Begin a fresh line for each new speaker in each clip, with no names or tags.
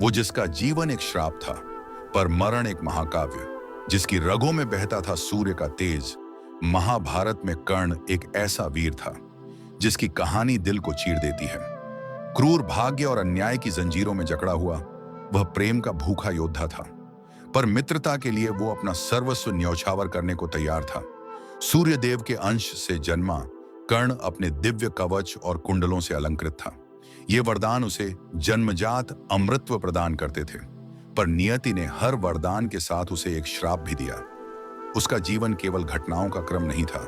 वो जिसका जीवन एक श्राप था, पर मरण एक महाकाव्य, जिसकी रगों में बहता था सूर्य का तेज। महाभारत में कर्ण एक ऐसा वीर था जिसकी कहानी दिल को चीर देती है। क्रूर भाग्य और अन्याय की जंजीरों में जकड़ा हुआ वह प्रेम का भूखा योद्धा था, पर मित्रता के लिए वो अपना सर्वस्व न्यौछावर करने को तैयार था। सूर्यदेव के अंश से जन्मा कर्ण अपने दिव्य कवच और कुंडलों से अलंकृत था। ये वरदान उसे जन्मजात अमृतत्व प्रदान करते थे, पर नियति ने हर वरदान के साथ उसे एक श्राप भी दिया। उसका जीवन केवल घटनाओं का क्रम नहीं था,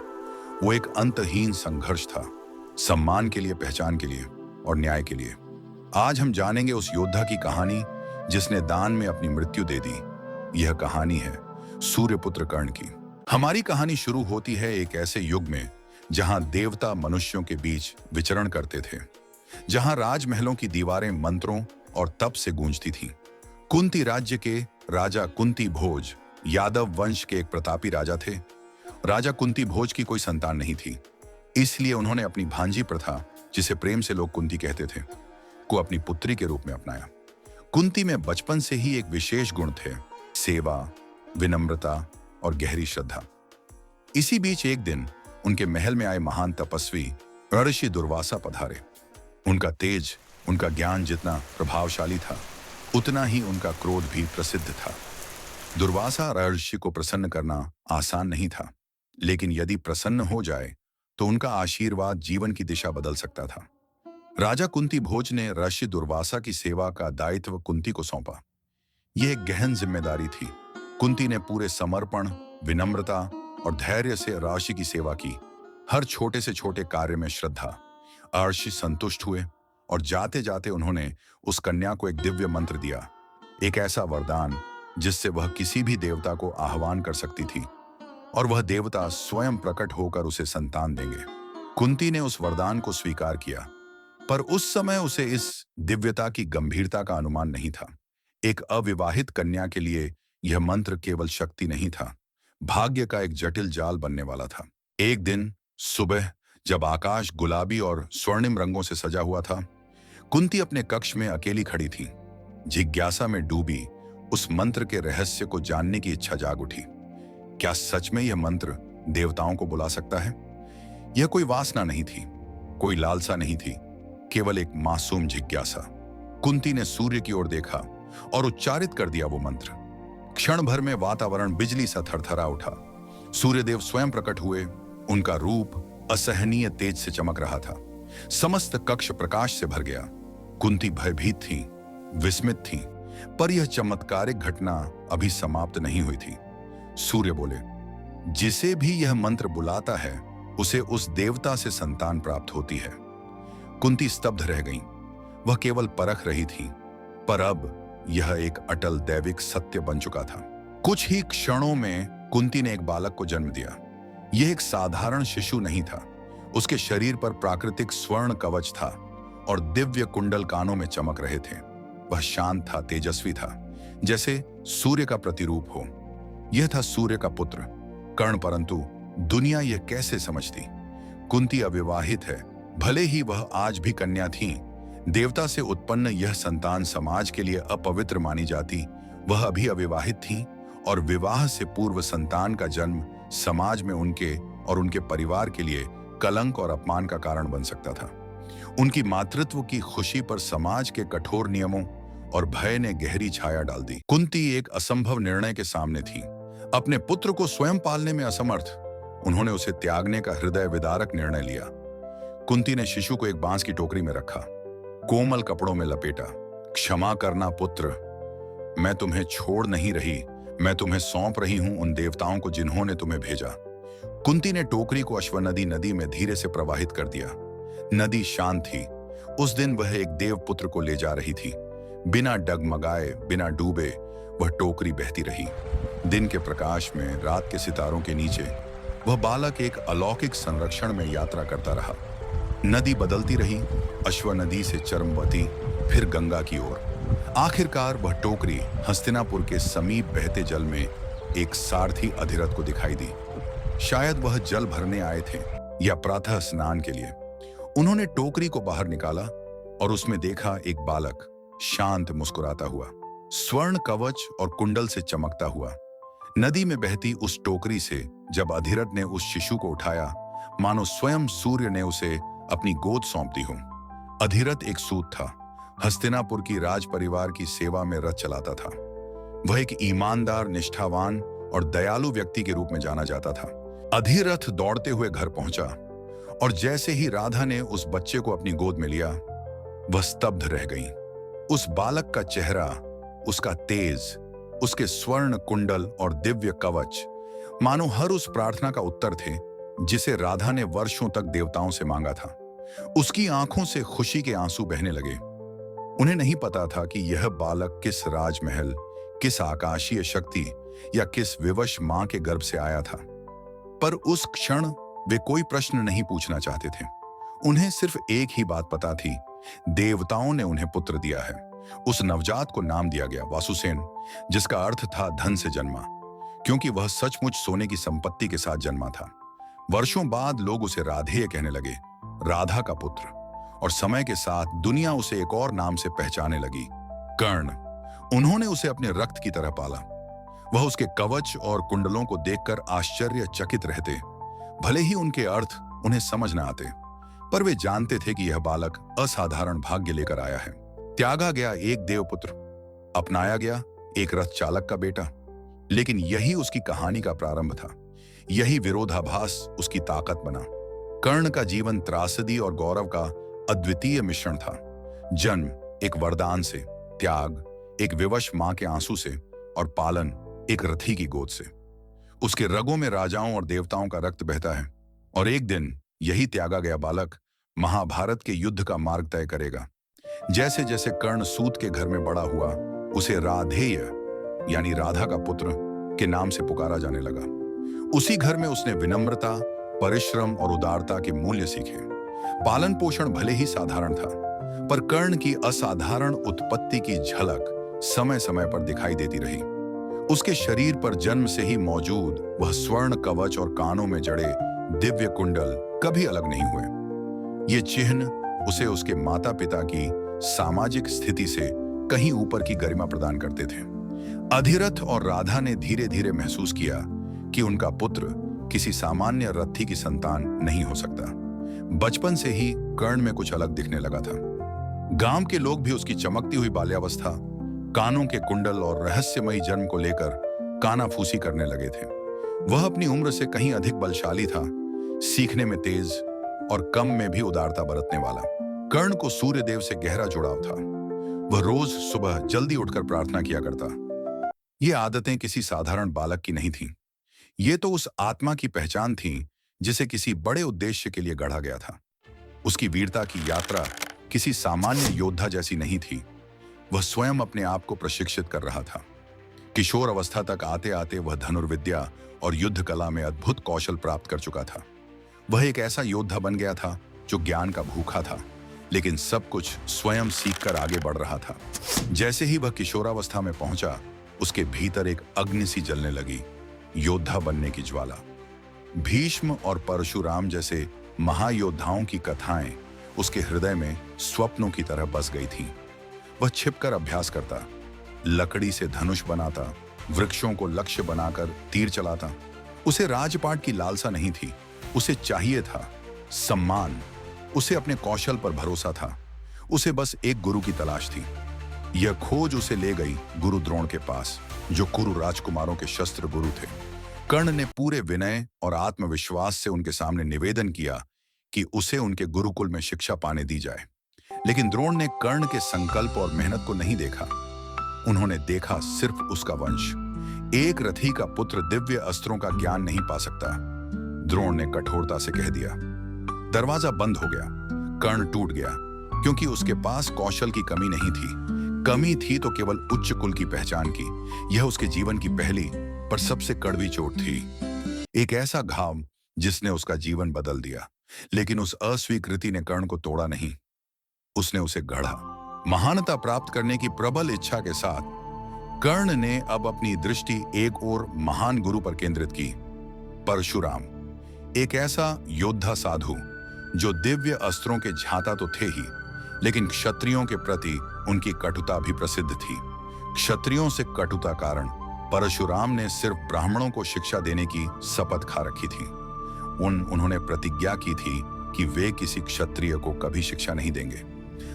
वो एक अंतहीन संघर्ष था, सम्मान के लिए, पहचान के लिए और न्याय के लिए। आज हम जानेंगे उस योद्धा की कहानी जिसने दान में अपनी मृत्यु दे दी। यह कहानी है सूर्यपुत्र कर्ण की। हमारी कहानी शुरू होती है एक ऐसे युग में जहां देवता मनुष्यों के बीच विचरण करते थे, जहां राजमहलों की दीवारें मंत्रों और तप से गूंजती थीं। कुंती राज्य के राजा कुंती भोज यादव वंश के एक प्रतापी राजा थे। राजा कुंती भोज की कोई संतान नहीं थी, इसलिए उन्होंने अपनी भांजी प्रथा, जिसे प्रेम से लोग कुंती कहते थे, को अपनी पुत्री के रूप में अपनाया। कुंती में बचपन से ही एक विशेष गुण थे, सेवा, विनम्रता और गहरी श्रद्धा। इसी बीच एक दिन उनके महल में आए महान तपस्वी ऋषि दुर्वासा पधारे। उनका तेज, उनका ज्ञान जितना प्रभावशाली था, उतना ही उनका क्रोध भी प्रसिद्ध था। दुर्वासा ऋषि को प्रसन्न करना आसान नहीं था, लेकिन यदि प्रसन्न हो जाए तो उनका आशीर्वाद जीवन की दिशा बदल सकता था। राजा कुंती भोज ने ऋषि दुर्वासा की सेवा का दायित्व कुंती को सौंपा। यह एक गहन जिम्मेदारी थी। कुंती ने पूरे समर्पण, विनम्रता और धैर्य से ऋषि की सेवा की। हर छोटे से छोटे कार्य में श्रद्धा। ऋषि संतुष्ट हुए और जाते जाते उन्होंने उस कन्या को एक दिव्य मंत्र दिया, एक ऐसा वरदान जिससे वह किसी भी देवता को आह्वान कर सकती थी और वह देवता स्वयं प्रकट होकर उसे संतान देंगे। कुंती ने उस वरदान को स्वीकार किया, पर उस समय उसे इस दिव्यता की गंभीरता का अनुमान नहीं था। एक अविवाहित कन्या के लिए यह मंत्र केवल शक्ति नहीं था, भाग्य का एक जटिल जाल बनने वाला था। एक दिन सुबह जब आकाश गुलाबी और स्वर्णिम रंगों से सजा हुआ था, कुंती अपने कक्ष में अकेली खड़ी थी। जिज्ञासा में डूबी उस मंत्र के रहस्य को जानने की इच्छा जाग उठी। क्या सच में यह मंत्र देवताओं को बुला सकता है? यह कोई वासना नहीं थी, कोई लालसा नहीं थी, केवल एक मासूम जिज्ञासा। कुंती ने सूर्य की ओर देखा और उच्चारित कर दिया वो मंत्र। क्षण भर में वातावरण बिजली सा थरथरा उठा। सूर्यदेव स्वयं प्रकट हुए। उनका रूप असहनीय तेज से चमक रहा था। समस्त कक्ष प्रकाश से भर गया। कुंती भयभीत थी, विस्मित थी, पर यह चमत्कारिक घटना अभी समाप्त नहीं हुई थी। सूर्य बोले, जिसे भी यह मंत्र बुलाता है उसे उस देवता से संतान प्राप्त होती है। कुंती स्तब्ध रह गईं। वह केवल परख रही थी, पर अब यह एक अटल दैविक सत्य बन चुका था। कुछ ही क्षणों में कुंती ने एक बालक को जन्म दिया। यह एक साधारण शिशु नहीं था। उसके शरीर पर प्राकृतिक स्वर्ण कवच था और दिव्य कुंडल कानों में चमक रहे थे। वह शांत था, तेजस्वी था, जैसे सूर्य का प्रतिरूप हो। यह था सूर्य का पुत्र कर्ण, परंतु दुनिया यह कैसे समझती? कुंती अविवाहित है, भले ही वह आज भी कन्या थी। देवता से उत्पन्न यह संतान समाज के लिए अपवित्र मानी जाती। वह अभी अविवाहित थी और विवाह से पूर्व संतान का जन्म समाज में उनके और उनके परिवार के लिए कलंक और अपमान का कारण बन सकता था। उनकी मातृत्व की खुशी पर समाज के कठोर नियमों और भय ने गहरी छाया डाल दी। कुंती एक असंभव निर्णय के सामने थी। अपने पुत्र को स्वयं पालने में असमर्थ, उन्होंने उसे त्यागने का हृदय विदारक निर्णय लिया। कुंती ने शिशु को एक बांस की टोकरी में रखा, कोमल कपड़ों में लपेटा। क्षमा करना पुत्र, मैं तुम्हें छोड़ नहीं रही, मैं तुम्हें सौंप रही हूं उन देवताओं को जिन्होंने तुम्हें भेजा। कुंती ने टोकरी को अश्वनदी नदी में धीरे से प्रवाहित कर दिया। नदी शांत थी। उस दिन वह एक देव पुत्र को ले जा रही थी। बिना डगमगाए, बिना डूबे वह टोकरी बहती रही। दिन के प्रकाश में, रात के सितारों के नीचे वह बालक एक अलौकिक संरक्षण में यात्रा करता रहा। नदी बदलती रही, अश्वनदी से चरमवती, फिर गंगा की ओर। आखिरकार वह टोकरी हस्तिनापुर के समीप बहते जल में एक सारथी अधिरथ को दिखाई दी। शायद वह जल भरने आए थे या प्रातः स्नान के लिए। उन्होंने टोकरी को बाहर निकाला और उसमें देखा एक बालक, शांत मुस्कुराता हुआ, स्वर्ण कवच और कुंडल से चमकता हुआ। नदी में बहती उस टोकरी से जब अधिरथ ने उस शिशु को उठाया, मानो स्वयं सूर्य ने उसे अपनी गोद सौंप दी हो। अधिरथ एक सूत था, हस्तिनापुर की राज परिवार की सेवा में रथ चलाता था। वह एक ईमानदार, निष्ठावान और दयालु व्यक्ति के रूप में जाना जाता था। अधिरथ दौड़ते हुए घर पहुंचा और जैसे ही राधा ने उस बच्चे को अपनी गोद में लिया, वह स्तब्ध रह गई। उस बालक का चेहरा, उसका तेज, उसके स्वर्ण कुंडल और दिव्य कवच मानो हर उस प्रार्थना का उत्तर थे जिसे राधा ने वर्षों तक देवताओं से मांगा था। उसकी आंखों से खुशी के आंसू बहने लगे। उन्हें नहीं पता था कि यह बालक किस राजमहल, किस आकाशीय शक्ति या किस विवश मां के गर्भ से आया था। पर उस क्षण वे कोई प्रश्न नहीं पूछना चाहते थे। उन्हें सिर्फ एक ही बात पता थी, देवताओं ने उन्हें पुत्र दिया है। उस नवजात को नाम दिया गया वासुसेन, जिसका अर्थ था धन से जन्मा, क्योंकि वह सचमुच सोने की संपत्ति के साथ जन्मा था। वर्षों बाद लोग उसे राधेय कहने लगे, राधा का पुत्र, और समय के साथ दुनिया उसे एक और नाम से पहचानने लगी, कर्ण। उन्होंने उसे अपने रक्त की तरह पाला। वह उसके कवच और कुंडलों को देखकर आश्चर्यचकित रहते, भले ही उनके अर्थ उन्हें समझ न आते। पर वे जानते थे कि यह बालक असाधारण भाग्य लेकर आया है। त्यागा गया एक देवपुत्र, अपनाया गया एक रथ चालक का बेटा, लेकिन यही उसकी कहानी का प्रारंभ था। यही विरोधाभास उसकी ताकत बना। कर्ण का जीवन त्रासदी और गौरव का अद्वितीय मिश्रण था। जन्म एक वरदान से, त्याग एक विवश मां के आंसू से, और पालन एक रथी की गोद से। उसके रगों में राजाओं और देवताओं का रक्त बहता है, और एक दिन यही त्यागा गया बालक महाभारत के युद्ध का मार्ग तय करेगा। जैसे जैसे कर्ण सूत के घर में बड़ा हुआ, उसे राधेय यानी राधा का पुत्र के नाम से पुकारा जाने लगा। उसी घर में उसने विनम्रता, परिश्रम और उदारता के मूल्य सीखे। पालन पोषण भले ही साधारण था, पर कर्ण की असाधारण उत्पत्ति की झलक समय समय पर दिखाई देती रही। उसके शरीर पर जन्म से ही मौजूद वह स्वर्ण कवच और कानों में जड़े दिव्य कुंडल कभी अलग नहीं हुए। ये चिन्ह उसे उसके माता पिता की सामाजिक स्थिति से कहीं ऊपर की गरिमा प्रदान करते थे। अधिरथ और राधा ने धीरे धीरे महसूस किया कि उनका पुत्र किसी सामान्य रथी की संतान नहीं हो सकता। बचपन से ही कर्ण में कुछ अलग दिखने लगा था। गांव के लोग भी उसकी चमकती हुई बाल्यावस्था, कानों के कुंडल और रहस्यमयी जन्म को लेकर कानाफूसी करने लगे थे। वह अपनी उम्र से कहीं अधिक बलशाली था, सीखने में तेज और कम में भी उदारता बरतने वाला। कर्ण को सूर्य देव से गहरा जुड़ाव था। वह रोज सुबह जल्दी उठकर प्रार्थना किया करता। ये आदतें किसी साधारण बालक की नहीं थीं। ये तो उस आत्मा की पहचान थी जिसे किसी बड़े उद्देश्य के लिए गढ़ा गया था। उसकी वीरता की यात्रा किसी सामान्य योद्धा जैसी नहीं थी। वह स्वयं अपने आप को प्रशिक्षित कर रहा था। किशोर अवस्था तक आते आते वह धनुर्विद्या और युद्ध कला में अद्भुत कौशल प्राप्त कर चुका था। वह एक ऐसा योद्धा बन गया था जो ज्ञान का भूखा था, लेकिन सब कुछ स्वयं सीखकर आगे बढ़ रहा था। जैसे ही वह किशोरावस्था में पहुंचा, उसके भीतर एक अग्नि सी जलने लगी, योद्धा बनने की ज्वाला। भीष्म और परशुराम जैसे महायोद्धाओं की कथाएं उसके हृदय में स्वप्नों की तरह बस गई थीं। वह छिपकर अभ्यास करता, लकड़ी से धनुष बनाता, वृक्षों को लक्ष्य बनाकर तीर चलाता। उसे राजपाट की लालसा नहीं थी, उसे चाहिए था सम्मान। उसे अपने कौशल पर भरोसा था। उसे बस एक गुरु की तलाश थी। यह खोज उसे ले गई गुरु द्रोण के पास, जो कुरु राजकुमारों के शस्त्र गुरु थे। कर्ण ने पूरे विनय और आत्मविश्वास से उनके सामने निवेदन किया कि उसे उनके गुरुकुल में शिक्षा पाने दी जाए। लेकिन द्रोण ने कर्ण के संकल्प और मेहनत को नहीं देखा। उन्होंने देखा सिर्फ उसका वंश। एक रथी का पुत्र दिव्य अस्त्रों का ज्ञान नहीं पा सकता, द्रोण ने कठोरता से कह दिया। दरवाजा बंद हो गया। कर्ण टूट गया, क्योंकि उसके पास कौशल की कमी नहीं थी। कमी थी तो केवल उच्च कुल की पहचान की। यह उसके जीवन की पहली पर सबसे कड़वी चोट थी। एक ऐसा घाव जिसने उसका जीवन बदल दिया। लेकिन उस अस्वीकृति ने कर्ण को तोड़ा नहीं, उसने उसे गढ़ा। महानता प्राप्त करने की प्रबल इच्छा के साथ कर्ण ने अब अपनी दृष्टि एक और महान गुरु पर केंद्रित की, परशुराम। एक ऐसा योद्धा साधु जो दिव्य अस्त्रों के झांता तो थे ही, लेकिन क्षत्रियों के प्रति उनकी कटुता भी प्रसिद्ध थी। क्षत्रियों से कटुता कारण परशुराम ने सिर्फ ब्राह्मणों को शिक्षा देने की शपथ खा रखी थी। उन्होंने प्रतिज्ञा की थी कि वे किसी क्षत्रिय को कभी शिक्षा नहीं देंगे।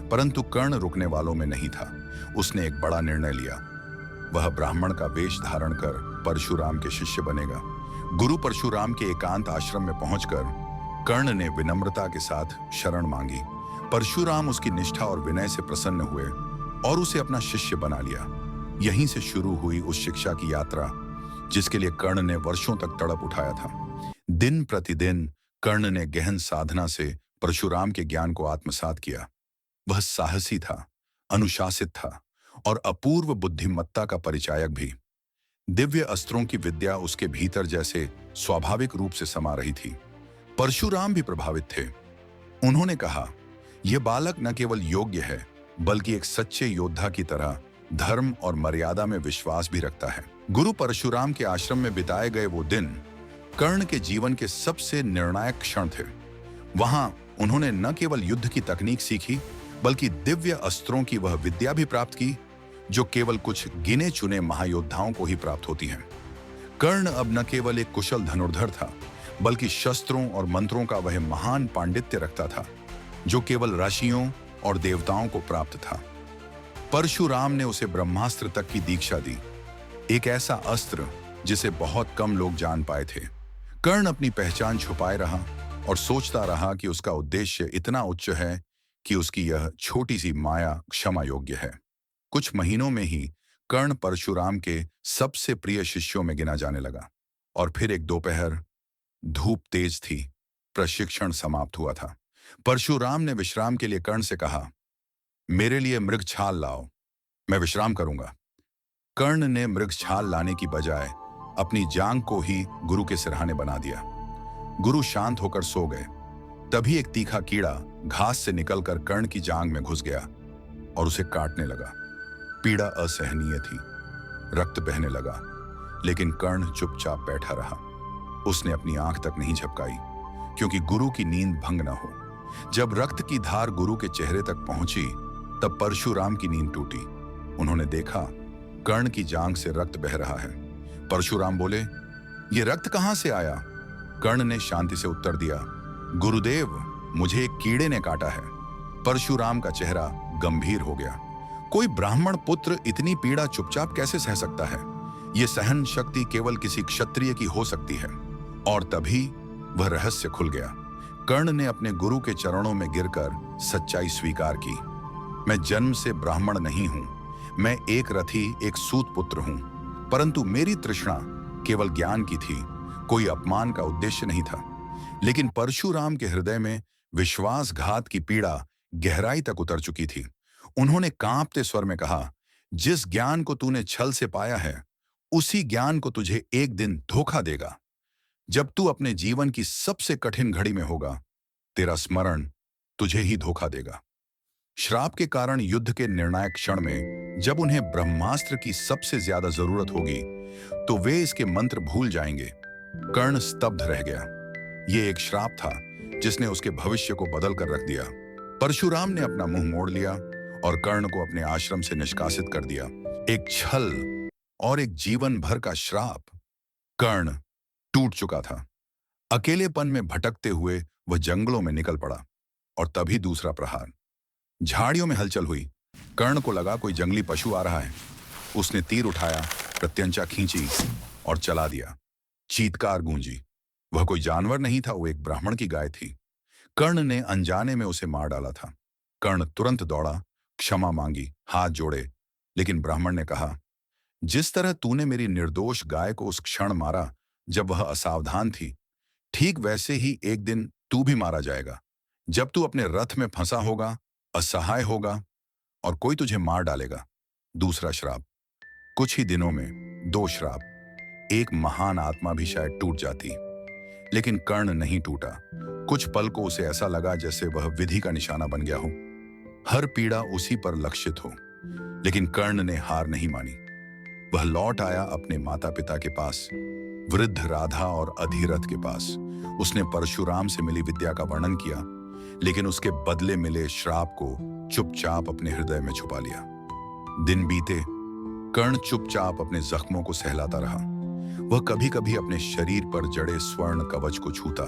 परंतु कर्ण रुकने वालों में नहीं था। उसने एक बड़ा निर्णय लिया। वह ब्राह्मण का वेश धारण कर परशुराम के शिष्य बनेगा। गुरु परशुराम के एकांत आश्रम में पहुंचकर कर्ण ने विनम्रता के साथ शरण मांगी। परशुराम उसकी निष्ठा और विनय से प्रसन्न हुए और उसे अपना शिष्य बना लिया। यहीं से शुरू हुई उस शिक्षा की यात्रा जिसके लिए कर्ण ने वर्षों तक तड़प उठाया था। दिन प्रतिदिन कर्ण ने गहन साधना से परशुराम के ज्ञान को आत्मसात किया। वह साहसी था, अनुशासित था और अपूर्व बुद्धिमत्ता का परिचायक भी। दिव्य अस्त्रों की विद्या उसके भीतर जैसे स्वाभाविक रूप से समा रही थी। परशुराम भी प्रभावित थे। उन्होंने कहा, यह बालक न केवल योग्य है बल्कि एक सच्चे योद्धा की तरह धर्म और मर्यादा में विश्वास भी रखता है। गुरु परशुराम के आश्रम में बिताए गए वो दिन कर्ण के जीवन के सबसे निर्णायक क्षण थे। वहां उन्होंने न केवल युद्ध की तकनीक सीखी बल्कि दिव्य अस्त्रों की वह विद्या भी प्राप्त की जो केवल कुछ गिने चुने महायोद्धाओं को ही प्राप्त होती है। कर्ण अब न केवल एक कुशल धनुर्धर था बल्कि शस्त्रों और मंत्रों का वह महान पांडित्य रखता था जो केवल ऋषियों और देवताओं को प्राप्त था। परशुराम ने उसे ब्रह्मास्त्र तक की दीक्षा दी, एक ऐसा अस्त्र जिसे बहुत कम लोग जान पाए थे। कर्ण अपनी पहचान छुपाए रहा और सोचता रहा कि उसका उद्देश्य इतना उच्च है कि उसकी यह छोटी सी माया क्षमा योग्य है। कुछ महीनों में ही कर्ण परशुराम के सबसे प्रिय शिष्यों में गिना जाने लगा। और फिर एक दोपहर, धूप तेज थी, प्रशिक्षण समाप्त हुआ था। परशुराम ने विश्राम के लिए कर्ण से कहा, मेरे लिए मृग छाल लाओ, मैं विश्राम करूंगा। कर्ण ने मृग छाल लाने की बजाय अपनी जांग को ही गुरु के सिरहाने बना दिया। गुरु शांत होकर सो गए। तभी एक तीखा कीड़ा घास से निकलकर कर्ण की जांग में घुस गया और उसे काटने लगा। पीड़ा असहनीय थी, रक्त बहने लगा, लेकिन कर्ण चुपचाप बैठा रहा। उसने अपनी आंख तक नहीं झपकाई क्योंकि गुरु की नींद भंग न हो। जब रक्त की धार गुरु के चेहरे तक पहुंची तब परशुराम की नींद टूटी। उन्होंने देखा कर्ण की जांग से रक्त बह रहा है। परशुराम बोले, ये रक्त कहां से आया? कर्ण ने शांति से उत्तर दिया, गुरुदेव, मुझे एक कीड़े ने काटा है। परशुराम का चेहरा गंभीर हो गया। कोई ब्राह्मण पुत्र इतनी पीड़ा चुपचाप कैसे सह सकता है? यह सहन शक्ति केवल किसी क्षत्रिय की हो सकती है। और तभी वह रहस्य खुल गया। कर्ण ने अपने गुरु के चरणों में गिरकर सच्चाई स्वीकार की। मैं जन्म से ब्राह्मण नहीं हूं, मैं एक रथी, एक सूत पुत्र हूं, परंतु मेरी तृष्णा केवल ज्ञान की थी, कोई अपमान का उद्देश्य नहीं था। लेकिन परशुराम के हृदय में विश्वासघात की पीड़ा गहराई तक उतर चुकी थी। उन्होंने कांपते स्वर में कहा, जिस ज्ञान को तूने छल से पाया है उसी ज्ञान को तुझे एक दिन धोखा देगा। जब तू अपने जीवन की सबसे कठिन घड़ी में होगा, तेरा स्मरण तुझे ही धोखा देगा। श्राप के कारण युद्ध के निर्णायक क्षण में जब उन्हें ब्रह्मास्त्र की सबसे ज्यादा जरूरत होगी तो वे इसके मंत्र भूल जाएंगे। कर्ण स्तब्ध रह गया। यह एक श्राप था जिसने उसके भविष्य को बदल कर रख दिया। परशुराम ने अपना मुंह मोड़ लिया और कर्ण को अपने आश्रम से निष्कासित कर दिया। एक छल और एक जीवन भर का श्राप। कर्ण टूट चुका था। अकेलेपन में भटकते हुए वह जंगलों में निकल पड़ा। और तभी दूसरा प्रहार। झाड़ियों में हलचल हुई। कर्ण को लगा कोई जंगली पशु आ रहा है। उसने तीर उठाया, प्रत्यंचा खींची और चला दिया। चीत्कार गूंजी। वह कोई जानवर नहीं था, वो एक ब्राह्मण की गाय थी। कर्ण ने अनजाने में उसे मार डाला था। कर्ण तुरंत दौड़ा, क्षमा मांगी, हाथ जोड़े, लेकिन ब्राह्मण ने कहा, जिस तरह तूने मेरी निर्दोष गाय को उस क्षण मारा जब वह असावधान थी, ठीक वैसे ही एक दिन तू भी मारा जाएगा, जब तू अपने रथ में फंसा होगा, असहाय होगा और कोई तुझे मार डालेगा। दूसरा श्राप। कुछ ही दिनों में दो श्राप। एक महान आत्मा भी शायद टूट जाती, लेकिन कर्ण नहीं टूटा। कुछ पल को उसे ऐसा लगा जैसे वह विधि का निशाना बन गया हो, हर पीड़ा उसी पर लक्षित हो। लेकिन कर्ण ने हार नहीं मानी। वह लौट आया अपने माता पिता के पास, वृद्ध राधा और अधिरथ के पास। उसने परशुराम से मिली विद्या का वर्णन किया। लेकिन उसके बदले मिले श्राप को चुपचाप अपने हृदय में छुपा लिया। दिन बीते, कर्ण चुपचाप अपने जख्मों को सहलाता रहा। वह कभी कभी अपने शरीर पर जड़े स्वर्ण कवच को छूता,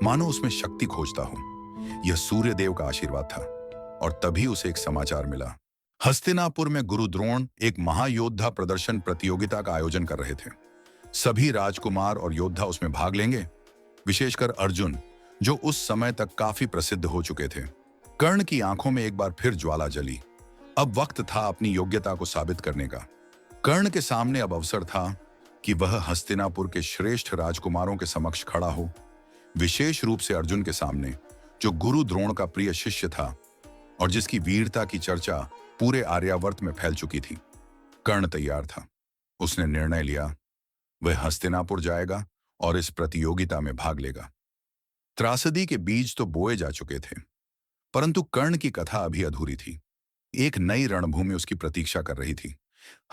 मानो उसमें शक्ति खोजता हो। यह सूर्यदेव का आशीर्वाद था। और तभी उसे एक समाचार मिला। हस्तिनापुर में गुरु द्रोण एक महायोद्धा प्रदर्शन प्रतियोगिता का आयोजन कर रहे थे। सभी राजकुमार और योद्धा उसमें भाग लेंगे, विशेषकर अर्जुन, जो उस समय तक काफी प्रसिद्ध हो चुके थे। कर्ण की आंखों में एक बार फिर ज्वाला जली। अब वक्त था अपनी योग्यता को साबित करने का। कर्ण के सामने अब अवसर था कि वह हस्तिनापुर के श्रेष्ठ राजकुमारों के समक्ष खड़ा हो, विशेष रूप से अर्जुन के सामने, जो गुरु द्रोण का प्रिय शिष्य था और जिसकी वीरता की चर्चा पूरे आर्यावर्त में फैल चुकी थी। कर्ण तैयार था। उसने निर्णय लिया, वह हस्तिनापुर जाएगा और इस प्रतियोगिता में भाग लेगा। त्रासदी के बीज तो बोए जा चुके थे, परंतु कर्ण की कथा अभी अधूरी थी। एक नई रणभूमि उसकी प्रतीक्षा कर रही थी।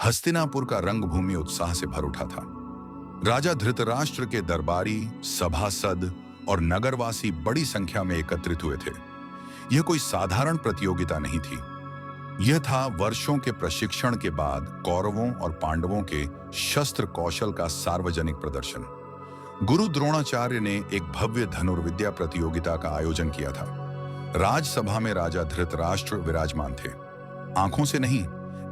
हस्तिनापुर का रंगभूमि उत्साह से भर उठा था। राजा धृतराष्ट्र के दरबारी, सभासद और नगरवासी बड़ी संख्या में एकत्रित हुए थे। यह कोई साधारण प्रतियोगिता नहीं थी। यह था वर्षों के प्रशिक्षण के बाद कौरवों और पांडवों के शस्त्र कौशल का सार्वजनिक प्रदर्शन। गुरु द्रोणाचार्य ने एक भव्य धनुर्विद्या प्रतियोगिता का आयोजन किया था। राजसभा में राजा धृतराष्ट्र विराजमान थे। आंखों से नहीं,